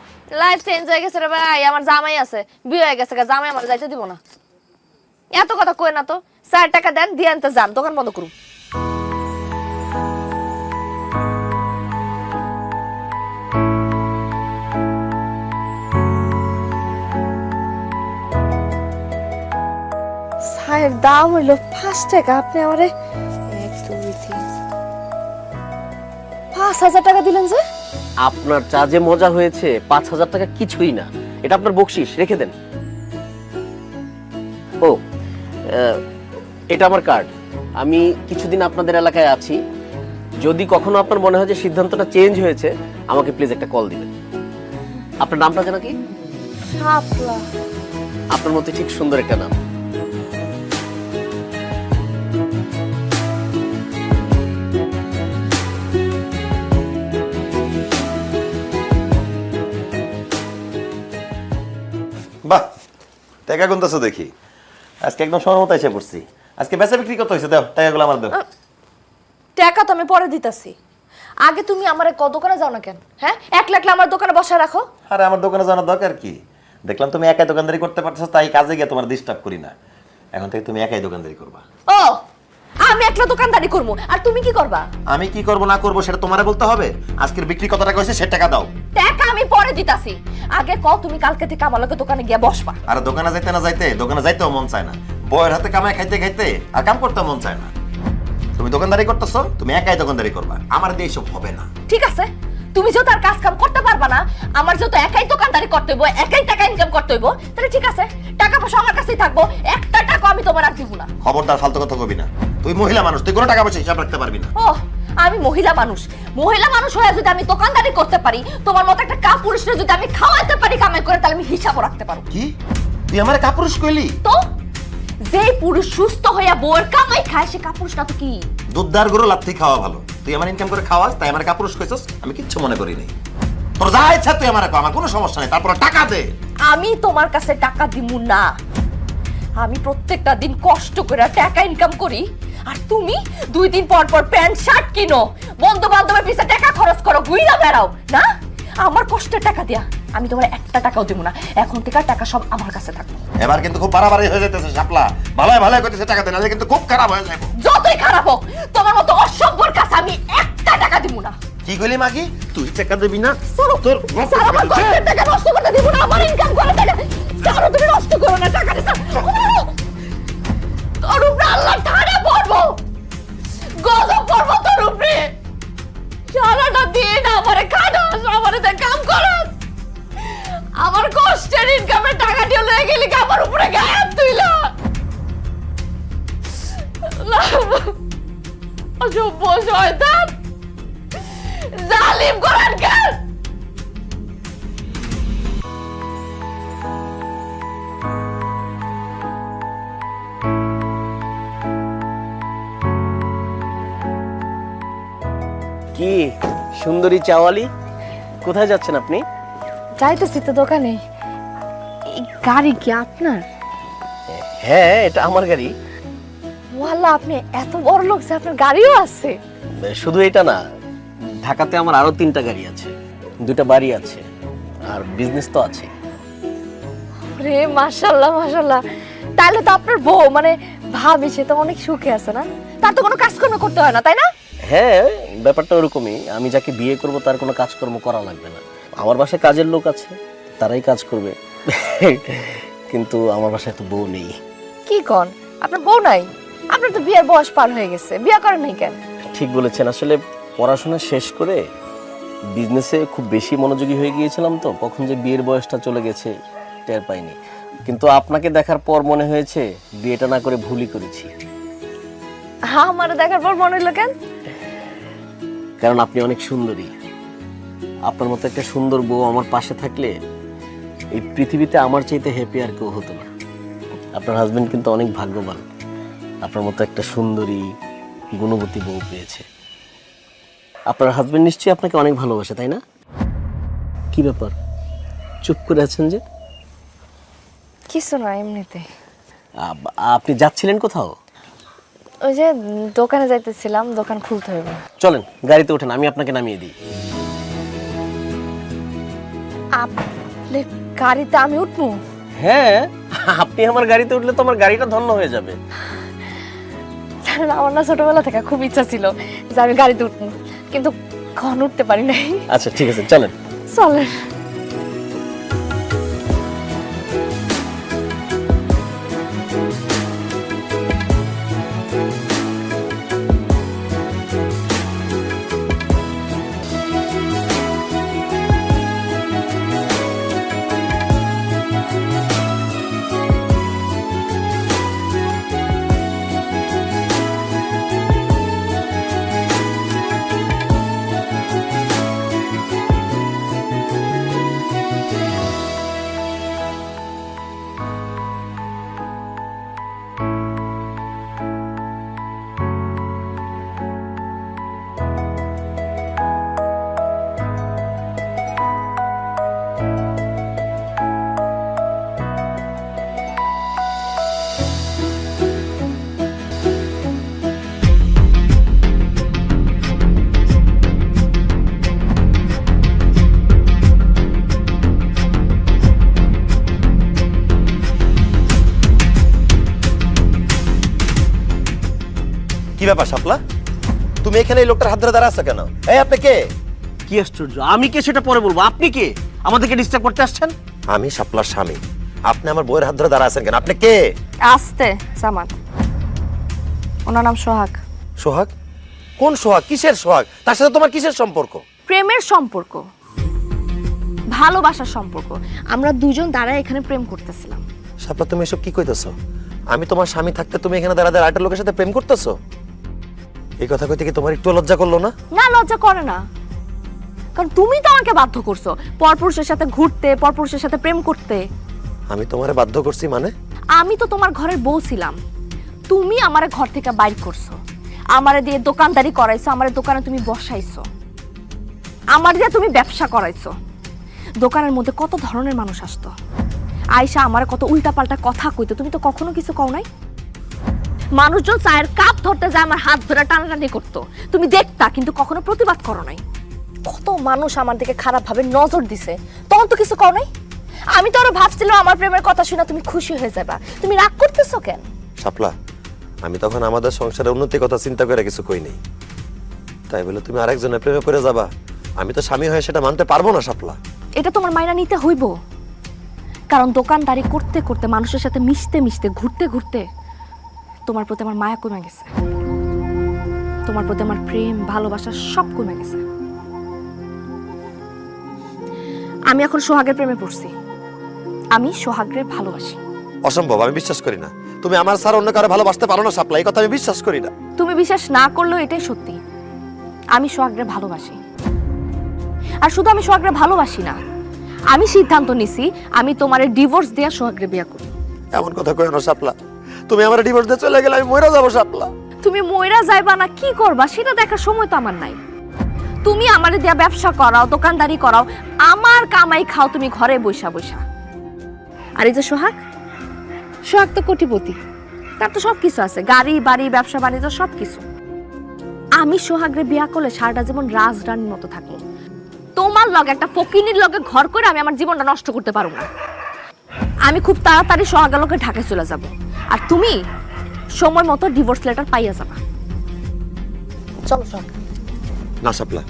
Speaker 1: লাইফ চেঞ্জ হয়ে গেছে রে ভাই, আমার জামাই আছে, বিয়ে হয়ে গেছে, জামাই আমার যাইতে দিব না। এত কথা কই না তো, 4 টাকা দেন, দিয়ে আনতে যান, দোকান বন্ধ করুন। চায়ের দাম হইল 5 টাকা, আপনি আমারে 1 2 3 5,000 টাকা দিলেন যে?
Speaker 14: আপনার চা যে মজা হয়েছে 5,000 টাকা কিছুই না, এটা আপনার বকশিশ, রেখে দেন। ও এটা আমার কার্ড, আমি কিছুদিন আপনাদের এলাকায় আছি, যদি কখনো আপনার মনে হয় যে সিদ্ধান্তটা চেঞ্জ হয়েছে আমাকে প্লিজ একটা কল দিবেন। আপনার নামটা যেন কি?
Speaker 1: শাপলা।
Speaker 14: আপনার মতো ঠিক সুন্দর একটা নাম।
Speaker 2: বাহ, টাকা গুনতেছো দেখি, আজকে একদম সময় মতো এসে পড়ছি। আজকে বেচা বিক্রি কত হয়েছে? দাও টাকাগুলো আমার দাও।
Speaker 1: টাকা তো আমি পরে দিতাছি, আগে তুমি আমার দোকানে যাও না কেন? হ্যাঁ, একলা একলা আমার দোকানে বসায় রাখো।
Speaker 2: আরে আমার দোকানে যাওয়ার দরকার কি? দেখলাম তুমি একাই দোকানদারি করতে পারছো, তাই কাজে গিয়ে তোমার ডিস্টার্ব করি না। এখন থেকে তুমি একাই দোকানদারি করবা।
Speaker 1: ও, আমি একলা দোকানদারি করবো, আর তুমি কি করবা?
Speaker 2: আমি কি করব না করব সেটা তোমারে বলতে হবে। আজকের বিক্রি কত টাকা হয়েছে সে টাকা দাও।
Speaker 1: টাকা আমি পরে দিতাছি, আগে কও তুমি কালকে থেকে আমার লগে দোকানে গিয়ে বসবা।
Speaker 2: আর দোকানে যাইতে না যাইতে, দোকানে যাইতেও মন চায় না, বউয়ের হাতে কামাই খাইতে খাইতে আর কাম করতে মন চায় না। তুমি দোকানদারি করতেছো, তুমি একাই দোকানদারি করবা, আমার দিয়ে এসব হবে না।
Speaker 1: ঠিক আছে, তুমি যেহেতু আর কাজ কাম করতে পারবা না, আমার যেহেতু একাই দোকানদারি করতে হইব, একাই টাকা ইনকাম করতে হইব, তাহলে ঠিক আছে, টাকা পয়সা আমার কাছেই থাকবো, একটা টাকা আমি তোমার আর দিব না।
Speaker 2: খবরদার ফালতু কথা কবি না, তুই মহিলা মানুষ, তুই কোনো টাকা পয়সা হিসাব রাখতে পারবি না।
Speaker 1: ও, আমি মহিলা মানুষ, মহিলা মানুষ হয়ে যদি আমি দোকানদারি করতে পারি, তোমার মতো একটা কাপুরুষরে যদি আমি খাওয়াতে পারি কামাই করে, তাহলে আমি হিসাবও রাখতে পারবো।
Speaker 2: কি তুই আমার কাপুরুষ কইলি?
Speaker 1: তো যে পুরুষ সুস্থ হইয়া বউয়ের কামাই খায় সে কাপুরুষ না তো কি?
Speaker 2: দুধদার গরু লাথি খাওয়া ভালো, তুই আমার ইনকাম করে খাওয়াস তাই আমার কাপুরুষ কইছস, আমি কিচ্ছু মনে করি নাই। তোর যা ইচ্ছা তুই আমার কো, আমার কোনো সমস্যা নেই, তারপর টাকা দে।
Speaker 1: আমি তোমার কাছে টাকা দিমু না, আমি প্রত্যেকটা দিন কষ্ট করে টাকা ইনকাম করি, আর তুমি 2 দিন পর পর প্যান্ট শার্ট কিনো, বন্ধু বান্ধবের পিছে টাকা খরচ করো, ঘুইরা বেড়াও না। আমার কষ্টের টাকা দিয়া আমি তোমার একটা টাকাও দেব না, এখন থেকে টাকা সব আমার কাছে থাকবে।
Speaker 2: এবার কিন্তু খুব বাড়াবাড়ি হয়ে যাইতেছে শাপলা, ভালোই ভালোই কইতেছে টাকা দে, না কিন্তু খুব খারাপ হয়ে যাবে।
Speaker 1: যতই খারাপ হোক, তোমার মতো অসভ্যর কাছে আমি একটা টাকা দিব না।
Speaker 2: কি কইলি মাগি? তুই টাকা দিবি না?
Speaker 1: তোর আমার কষ্টের টাকা নষ্ট করতে দিব না, আমার ইনকাম করে টাকা ছাড়ো, তুমি নষ্ট করো না টাকা দিছ। তোর উপরে আল্লাহ ঠাড়া পড়বো, গজব পড়বো তোর উপরে। সারাটা দিন আমারে খাটাস, আমারে তে কাম করস, আমার কষ্টের ইনকামের টাকা দিয়ে লয়ে গেলি আমার উপরে গায়েব তুইলা। অসভ্য শয়তান, জালিম কোরআনকার।
Speaker 14: কি সুন্দরী চাওয়ালি, কোথায় যাচ্ছেন আপনি?
Speaker 1: যাইতেছি তো দোকানে। এই গাড়ি কি আপনার?
Speaker 14: হ্যাঁ, এটা আমার গাড়ি।
Speaker 1: ওয়াল্লাহ, আপনি এত বড় লোক যে আপনার গাড়িও আছে।
Speaker 14: শুধু এটা না, ঢাকাতে আমার আরো 3টা গাড়ি আছে, 2টা বাড়ি আছে, আর বিজনেস তো আছে।
Speaker 1: রে মাশাআল্লাহ মাশাআল্লাহ, তাহলে তো আপনার বউ মানে ভাবি সে তো অনেক সুখে আছে না? তার তো কোনো কাজকর্ম করতে হয় না, তাই না?
Speaker 14: হ্যাঁ, ব্যাপারটা ওরকমই। আমি যাকে বিয়ে করব তার কোনো কাজকর্ম করা লাগবে না। আমার বাসায় কাজের লোক আছে, তারাই কাজ করবে। কিন্তু আমার বাসায় তো বউ নেই।
Speaker 1: কি কোন, আপনার বউ নাই? আপনার তো বিয়ের বয়স পার হয়ে গেছে, বিয়ে করেন নাই কেন?
Speaker 14: ঠিক বলেছেন, আসলে পড়াশোনা শেষ করে বিজনেসে খুব বেশি মনোযোগী হয়ে গিয়েছিলাম, তো কখন যে বিয়ের বয়সটা চলে গেছে টের পাইনি। কিন্তু আপনাকে দেখার পর মনে হয়েছে বিয়েটা না করে ভুলই করেছি।
Speaker 1: হ্যাঁ, আমার দেখার পর মনে হলো কেন?
Speaker 14: কারণ আপনি অনেক সুন্দরী। আপনার মতো একটা সুন্দর বউ আমার পাশে থাকলে এই পৃথিবীতে আমার চাইতে হ্যাপি আর কেউ হতো না। আপনার হাজবেন্ড কিন্তু অনেক ভাগ্যবান, আপনার মতো একটা সুন্দরী গুণবতী বউ পেয়েছে। আপনার হাজবেন্ড নিশ্চয়ই আপনাকে অনেক ভালোবাসে, তাই না? কি ব্যাপার, চুপ করে আছেন যে?
Speaker 1: কিছু না, এমনিতে।
Speaker 14: আপনি যাচ্ছিলেন কোথাও?
Speaker 1: ওই যে দোকানে যাইতেছিলাম, দোকান খুলতে হবে।
Speaker 14: চলেন গাড়িতে ওঠেন, আমি আপনাকে নামিয়ে দিই।
Speaker 1: আপনি গাড়িতে আমি উঠবো?
Speaker 14: হ্যাঁ, আপনি আমার গাড়িতে উঠলে তো আমার গাড়িটা ধন্য হয়ে যাবে।
Speaker 1: জানেন, আমার না ছোটবেলা থেকে খুব ইচ্ছা ছিল যে আমি গাড়িতে উঠবো, কিন্তু কখন উঠতে পারি নাই।
Speaker 14: আচ্ছা ঠিক আছে, চলেন
Speaker 1: চলেন।
Speaker 2: ব্যাপার শাপলা, তুমি এখানে এই লোকটার হাত ধরে দাঁড়া আছো কেন? এই আপনি কে?
Speaker 14: কি আশ্চর্য, আমি কে সেটা পরে বলবো, আপনি কে আমাদেরকে ডিস্টার্ব করতে আসছেন?
Speaker 2: আমি শাপলার স্বামী, আপনি আমার বউয়ের হাত ধরে দাঁড়া আছেন কেন? আপনি কে?
Speaker 1: আস্তে সামাদ, ওনার নাম সোহাগ।
Speaker 2: সোহাগ? কোন সোহাগ? কিসের সোহাগ? তার সাথে তোমার কিসের সম্পর্ক?
Speaker 1: প্রেমের সম্পর্ক, ভালোবাসার সম্পর্ক। আমরা দুজন দাঁড়ায় এখানে প্রেম করতেছিলাম।
Speaker 2: শাপলা তুমি এসব কি কইতেছো? আমি তোমার স্বামী থাকতে তুমি এখানে দাঁড়া দাঁড়া আরেকটা লোকের সাথে প্রেম করতেছো? এই কথা কইতে কি তোমার একটু লজ্জা করলো না?
Speaker 1: না, লজ্জা করে না, কারণ তুমি তো আমাকে বাধ্য করছো পরপুরুষের সাথে ঘুরতে, পরপুরুষের সাথে প্রেম করতে।
Speaker 2: আমি তোমারে বাধ্য করছি মানে?
Speaker 1: আমি তো তোমার ঘরের বউ ছিলাম, তুমি আমারে ঘর থেকে বাইর করছো, আমারে দিয়ে দোকানদারি করাইছো, আমারে দোকানে তুমি বসাইছো, আমার দিয়ে তুমি ব্যবসা করাইছো। দোকানের মধ্যে কত ধরনের মানুষ আসতো, আয়সা আমার কত উল্টাপাল্টা কথা কইতো, তুমি তো কখনো কিছু কও নাই। মানুষজন চায়ের কাপ ধরতে যায় আমার হাত ধরে টানাটানি করতো, তুমি দেখতা কিন্তু কখনো প্রতিবাদ করো নাই। কত মানুষ আমার দিকে খারাপ ভাবে নজর দিছে, তখন তো কিছু কও নাই। আমি তো আরো ভাবছিলাম আমার প্রেমের কথা শুনে তুমি খুশি হয়ে যাবা, তুমি রাগ করতেছো কেন?
Speaker 2: শাপলা, আমি তখন আমাদের সংসারের উন্নতির কথা চিন্তা করে কিছু কই নাই, তাই বলে তুমি আরেকজনের প্রেমে পড়ে যাবা? আমি তো স্বামী হয়ে সেটা মানতে পারবো না শাপলা।
Speaker 1: এটা তোমার মাইনা নিতে হইব, কারণ দোকানদারি করতে করতে, মানুষের সাথে মিশতে মিশতে, ঘুরতে ঘুরতে তোমার প্রতি আমার মায়া কমে গেছে, তোমার প্রতি আমার প্রেম ভালোবাসা সব কমে গেছে। আমি এখন সোহাগের প্রেমে পড়ছি, আমি সোহাগের ভালোবাসি।
Speaker 2: অসম্ভব, আমি বিশ্বাস করি না। তুমি আমার ছাড়া অন্য কারো ভালোবাসতে পারো না শাপলা, এই কথা আমি বিশ্বাস করি না।
Speaker 1: তুমি বিশ্বাস না করলেও এটাই সত্যি, আমি সোহাগের ভালোবাসি। আর শুধু আমি সোহাগের ভালোবাসি না, আমি সিদ্ধান্ত নিছি আমি তোমারে ডিভোর্স দিয়ে সোহাগের বিয়ে করব।
Speaker 2: এমন কথা কইও না শাপলা, তুমি আমার ডিভোর্স দিয়ে চলে গেলে আমি মইরা যাব শাপলা।
Speaker 1: তুমি মইরা যাইবা না কি করবা সেটা দেখার সময় তো আমার নাই। তুমি আমারে দিয়া ব্যবসা করাও, দোকানদারি করাও, আমার কামাই খাও তুমি ঘরে বইসা বইসা। আর এই যে সোহাগ, সোহাগ তো কোটিপতি, তার তো সবকিছু আছে, গাড়ি বাড়ি ব্যবসা বাণিজ্য সবকিছু। আমি সোহাগরে বিয়া করলে সারাটা জীবন রাজরানীর মতো থাকবো, তোমার লগে একটা ফকিনীর লগে ঘর করে আমি আমার জীবনটা নষ্ট করতে পারবো না। আমি খুব তাড়াতাড়ি সোহাগের লগে ঢাকায় চলে যাব, আর তুমি সময় মতো ডিভোর্স লেটার পাইয়া যাবা। চলো সোহাগ।
Speaker 2: না শাপলা,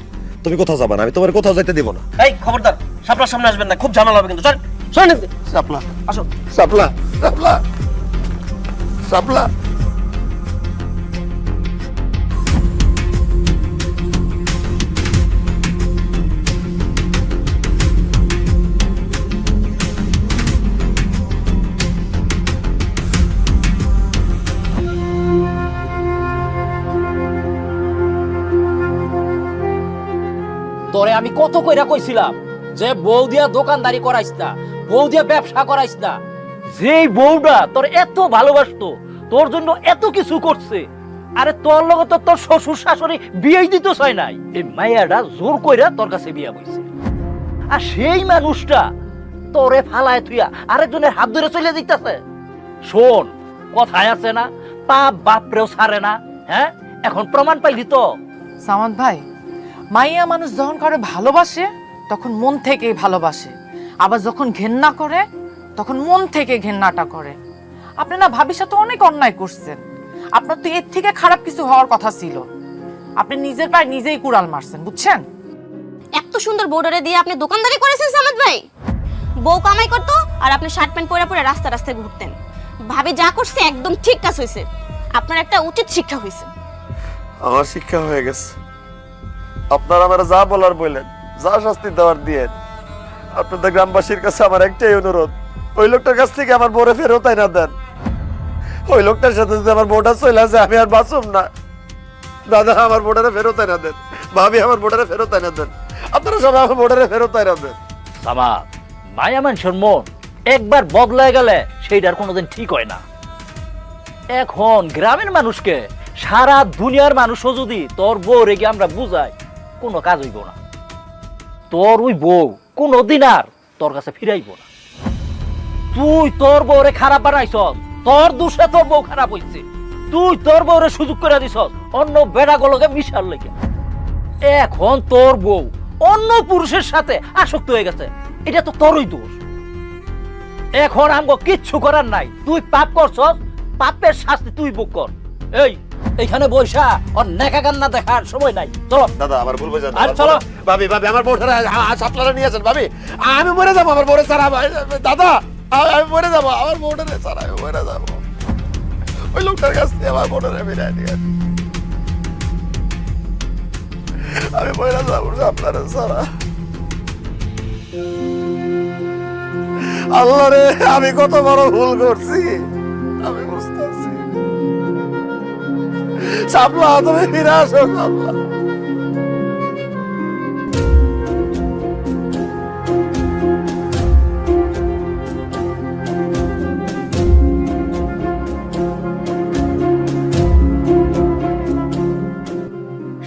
Speaker 2: তুমি কোথাও যাবা না, আমি তোমার কোথাও যাইতে দিব না।
Speaker 14: এই খবরদার, শাপলার সামনে আসবেন না, খুব ঝামেলা হবে কিন্তু। চল চল
Speaker 2: শাপলা,
Speaker 14: আসো।
Speaker 2: শাপলা, শাপলা, শাপলা।
Speaker 4: তোরে আমি কত কইরা কইছিলাম যে বউ দিয়া দোকানদারি করাইস না, বউ দিয়া ব্যবসা করাইস না। যেই বউটা তোর এত ভালোবাসতো, তোর জন্য এত কিছু করছে, আরে তোর লগে তো তোর শ্বশুর শাশুড়ি বিয়েই দিতে চায় নাই, এই মাইয়াটা জোর কইরা তোর কাছে বিয়া বইছে। আর সেই মানুষটা তোরে ফালায় থুইয়া আরেকজনের হাত ধরে চলে যাইতাছে। শোন, কথায় আছে না, পাপ বাপরেও ছাড়ে না। হ্যাঁ, এখন প্রমাণ পাইলি তো।
Speaker 8: সামাদ ভাই, মাইয়া মানুষ যখন করে ভালোবাসে তখন মন থেকেই ভালোবাসে, আবার যখন ঘেন্না করে তখন মন থেকে ঘেন্নাটা করে। আপনি না ভাবির সাথে অনেক অন্যায় করছেন, আপনার তো এর থেকে খারাপ কিছু হওয়ার কথা ছিল। আপনি নিজের পায়ে নিজেই কুড়াল মারছেন, বুঝছেন?
Speaker 13: এত সুন্দর বউডারে দিয়ে আপনি দোকানদারি করেছেন সামাদ ভাই। বউ কামাই করতো আর আপনি শার্ট প্যান্ট পরে পরে রাস্তা রাস্তায় ঘুরতেন। ভাবি যা করছে একদম ঠিক কাজ হয়েছে, আপনার একটা উচিত শিক্ষা হয়েছে।
Speaker 2: আমার শিক্ষা হয়ে গেছে। আপনারা আমার যা বলার বললেন, যা শাস্তি দেওয়ার দিয়েন। আপনাদের গ্রামবাসীর কাছে আমার একটাই অনুরোধ, ওই লোকটার কাছ থেকে আমার বউরে ফেরত না দেন। ওই লোকটার সাথে যদি আমার বউটা চলে আসে আমি আর বাঁচুম না। দাদা আমার বউটারে ফেরত না দেন, ভাবি আমার বউটারে ফেরত না দেন, আপনারা সবাই আমার বউটারে ফেরত না দেন।
Speaker 4: সামা, মায়া মানুষের মন একবার বদলায় গেলে সেইটার কোনোদিন ঠিক হয় না। এখন গ্রামের মানুষকে সারা দুনিয়ার মানুষও যদি তোর বউ রেগে আমরা বুঝাই, কোনো কাজ হইব না। তোর ওই বউ কোনোদিন আর তোর কাছে ফিরাইব না। তুই তোর বউরে খারাপ বানাইছস, তোর দোষে তোর বউ খারাপ হইছে। তুই তোর বউরে সুযোগ করে দিছস অন্য বেড়াগুলোকে মিশার লেগে। এখন তোর বউ অন্য পুরুষের সাথে আসক্ত হয়ে গেছে, এটা তো তোরই দোষ। এখন আমগো কিচ্ছু করার নাই, তুই পাপ করছস, পাপের শাস্তি তুই ভোগ কর। এই এইখানে বৈশা ওর নেকা কান্না দেখার সময় নাই। চলো
Speaker 2: দাদা আমার ভুল বুঝা
Speaker 4: আর চলো।
Speaker 2: ভাবি ভাবি আমার বউটারে সাপলারে নিয়েছেন ভাবি, আমি মরে যাবো আমার বউরে ছাড়া। দাদা আমি মরে যাবো, আমার বউটারে ছাড়া আমি মরে যাবো। ওই লোকটার কাছ থেকে আমার বউটারে বিদায় নিয়ে আমি মরে যাবো আপনারা ছাড়া। আল্লাহ রে, আমি কত বড় ভুল করছি আমি বুঝতেছি। শাপলা তুমি ফিরে আসো শাপলা।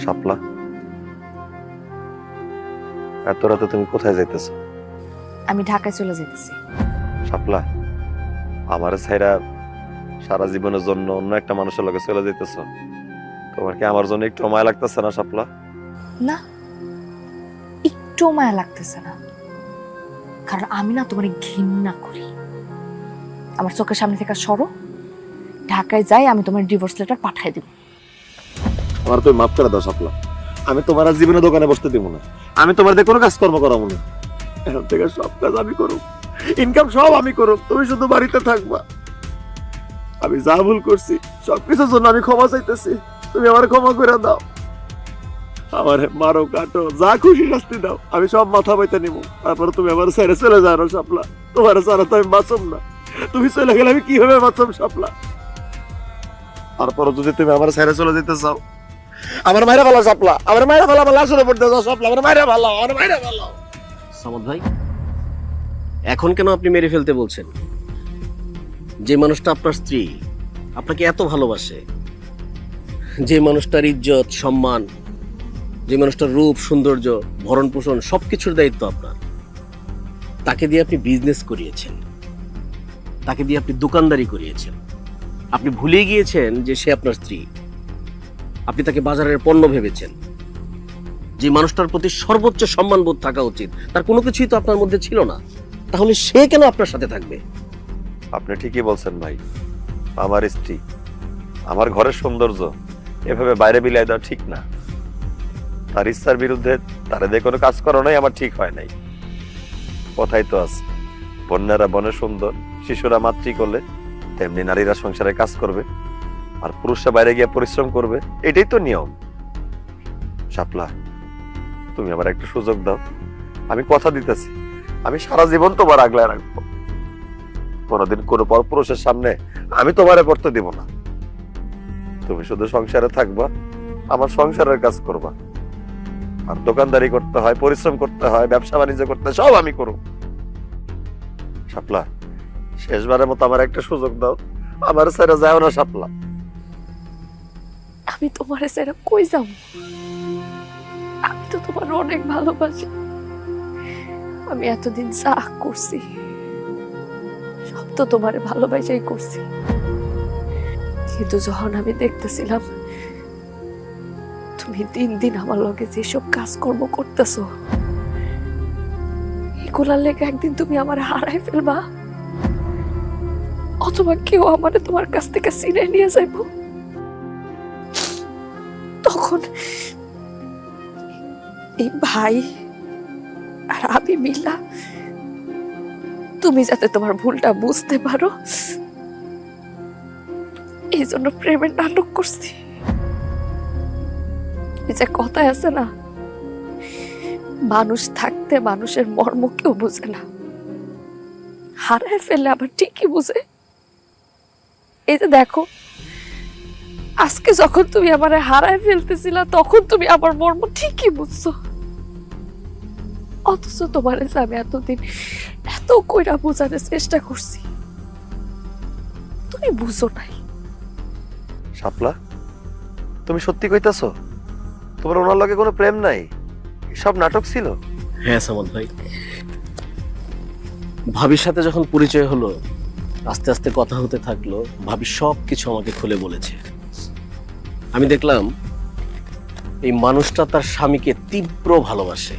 Speaker 2: শাপলা, এত রাতে তুমি কোথায় যাইতেছো?
Speaker 1: আমি ঢাকায় চলে যেতেছি।
Speaker 2: শাপলা, আমার ছাইরা সারা জীবনের জন্য অন্য একটা মানুষের লগে চলে যাইতেছো, তোমার কি আমার জন্য একটু মায়া লাগতেছে না শাপলা?
Speaker 1: না, একটু মায়া লাগতেছে না, কারণ আমি না তোমার ঘৃণা করি। আমার চোখের সামনে থেকে সরো, ঢাকায় যাই, আমি তোমার ডিভোর্স লেটার পাঠিয়ে দেব।
Speaker 2: আমার তুমি মাফ করে দাও শাপলা, আমি তোমার আর জীবনে দোকানে বসতে দিব না, আমি তোমার দিয়ে কোনো কাজকর্ম করাবো না। এখন থেকে সব কাজ আমি করব, ইনকাম সব আমি করব, তুমি শুধু বাড়িতে থাকবা। আমি যা ভুল করছি সবকিছুর জন্য আমি ক্ষমা চাইতেছি, তুমি আমার ক্ষমা করে দাও। আমার মারো কাটো যা খুশি শাস্তি দাও, আমি সব মাথা বইতে নিব। তারপরে তুমি আমার ছেড়ে চলে যাও না শাপলা, তোমার ছাড়া তো আমি বাঁচব না। তুমি চলে গেলে আমি কিভাবে বাঁচব শাপলা? তারপরে যদি তুমি আমার ছেড়ে চলে যেতে চাও, আমার মায়েরা ভালো শাপলা, আমার মায়েরা ভালো, আমার লাশের উপর দিয়ে শাপলা, আমার মায়েরা ভালো, আমার মায়েরা ভালো।
Speaker 14: সামাদ ভাই, এখন কেন আপনি মেরে ফেলতে বলছেন? যে মানুষটা আপনার স্ত্রী, আপনাকে এত ভালোবাসে, যে মানুষটার ইজ্জত সম্মান, যে মানুষটার রূপ সৌন্দর্য ভরণ পোষণ সবকিছুর দায়িত্ব আপনার, তাকে দিয়ে আপনি বিজনেস করিয়েছেন, তাকে দিয়ে আপনি দোকানদারি করিয়েছেন। আপনি ভুলে গিয়েছেন যে সে আপনার স্ত্রী। আপনি তাকে বাজারের পণ্য ভেবেছেন। যে মানুষটার প্রতি সর্বোচ্চ সম্মানবোধ থাকা উচিত, তার কোনো কিছুই তো আপনার মধ্যে ছিল না। তাহলে সে কেন আপনার সাথে থাকবে?
Speaker 2: আপনি ঠিকই বলছেন ভাই, আমার স্ত্রী, আমার ঘরের সৌন্দর্য এভাবে বাইরে বিলাই দেওয়া ঠিক না। তার ইচ্ছার বিরুদ্ধে তারা দিয়ে কোনো কাজ করানোই আমার ঠিক হয় নাই। কথাই তো আছে, বন্যারা বনে সুন্দর, শিশুরা মাতৃ করলে তেমনি নারীরা সংসারে কাজ করবে, আর পুরুষরা বাইরে গিয়ে পরিশ্রম করবে, এটাই তো নিয়ম। শাপলা, তুমি আমার একটা সুযোগ দাও, আমি কথা দিতেছি, আমি সারা জীবন তোমার আগলায় রাখবো। কোনোদিন কোনো পরপুরুষের সামনে আমি তোমারে পড়তে দিব না। তুমি শুধু সংসারে থাকবা, আমার সংসারের কাজ করবা, আর দোকানদারি করতে হয়, পরিশ্রম করতে হয়, ব্যবসা বাণিজ্য করতে হয়, সব আমি করব। শাপলা, শেষবারের মতো আমার একটা সুযোগ দাও, আমার ছেড়ে যাও না শাপলা।
Speaker 1: আমি তোমার ছেড়ে কই যাব? আমি তো তোমার অনেক ভালোবাসি। আমি এতদিন যা করছি সব তো তোমার ভালোবাসাই করছি, কিন্তু যখন আমি দেখতেছিলাম তুমি দিন দিন আমার লগে যেসব কাজকর্ম করতেছো, এগুলার লেগে একদিন তুমি আমার হারাই ফেলবা, অথবা কেউ আমারে তোমার কাছ থেকে ছিনিয়ে নিয়ে যাইব, তখন এই ভাই আর আমি মিলা তুমি যাতে তোমার ভুলটা বুঝতে পারো এই জন্য প্রেমের নাটক করছি। এই যে কথায় আছে না, মানুষ থাকতে মানুষের মর্ম কেউ বুঝে না, হারায় ফেললে আবার ঠিকই বুঝে। এই যে দেখো, আজকে যখন তুমি আমারে হারায় ফেলতেছিলা তখন তুমি আমার মর্ম ঠিকই বুঝছো, অথচ তোমার আমি এতদিন এত কইরা বোঝানোর চেষ্টা করছি, তুমি বুঝো নাই।
Speaker 2: শাপলা, তুমি সত্যি কইতাছো তোমার ওনার লগে কোনো প্রেম নাই, সব নাটক ছিল?
Speaker 14: হ্যাঁ সামাদ ভাই, ভাবির সাথে যখন পরিচয় হলো, আস্তে আস্তে কথা হতে থাকলো, ভাবি সব কিছু আমাকে খুলে বলেছে। আমি দেখলাম এই মানুষটা তার স্বামীকে তীব্র ভালোবাসে।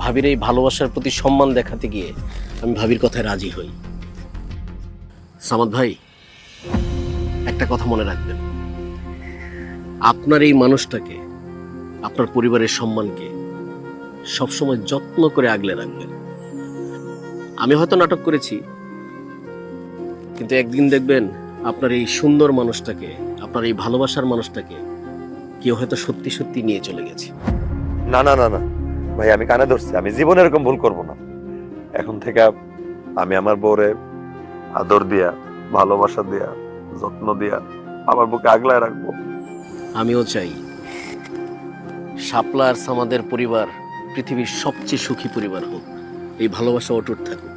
Speaker 14: ভাবির এই ভালোবাসার প্রতি সম্মান দেখাতে গিয়ে আমি ভাবির কথায় রাজি হই। সামাদ ভাই, একটা কথা মনে রাখবেন, আপনার এই মানুষটাকে, আপনার পরিবারের সম্মানকে সবসময় যত্ন করে আগলে রাখবেন। আমি হয়তো নাটক করেছি, কিন্তু একদিন দেখবেন আপনার এই সুন্দর মানুষটাকে, আপনার এই ভালোবাসার মানুষটাকে কেউ হয়তো সত্যি সত্যি নিয়ে চলে গেছে।
Speaker 2: না না না না ভাই, আমি কানে ধরছি, আমি জীবনে এরকম ভুল করব না। এখন থেকে আমি আমার বউরে আদর দিয়া, ভালোবাসা দিয়া, যত্ন দিয়া আমার বুকে আগলায় রাখবো।
Speaker 14: আমিও চাই শাপলা আর সামাদের পরিবার পৃথিবীর সবচেয়ে সুখী পরিবার হোক, এই ভালোবাসা অটুট থাকুক।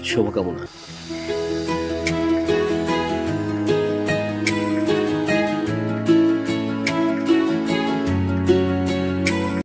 Speaker 14: শুভকামনা।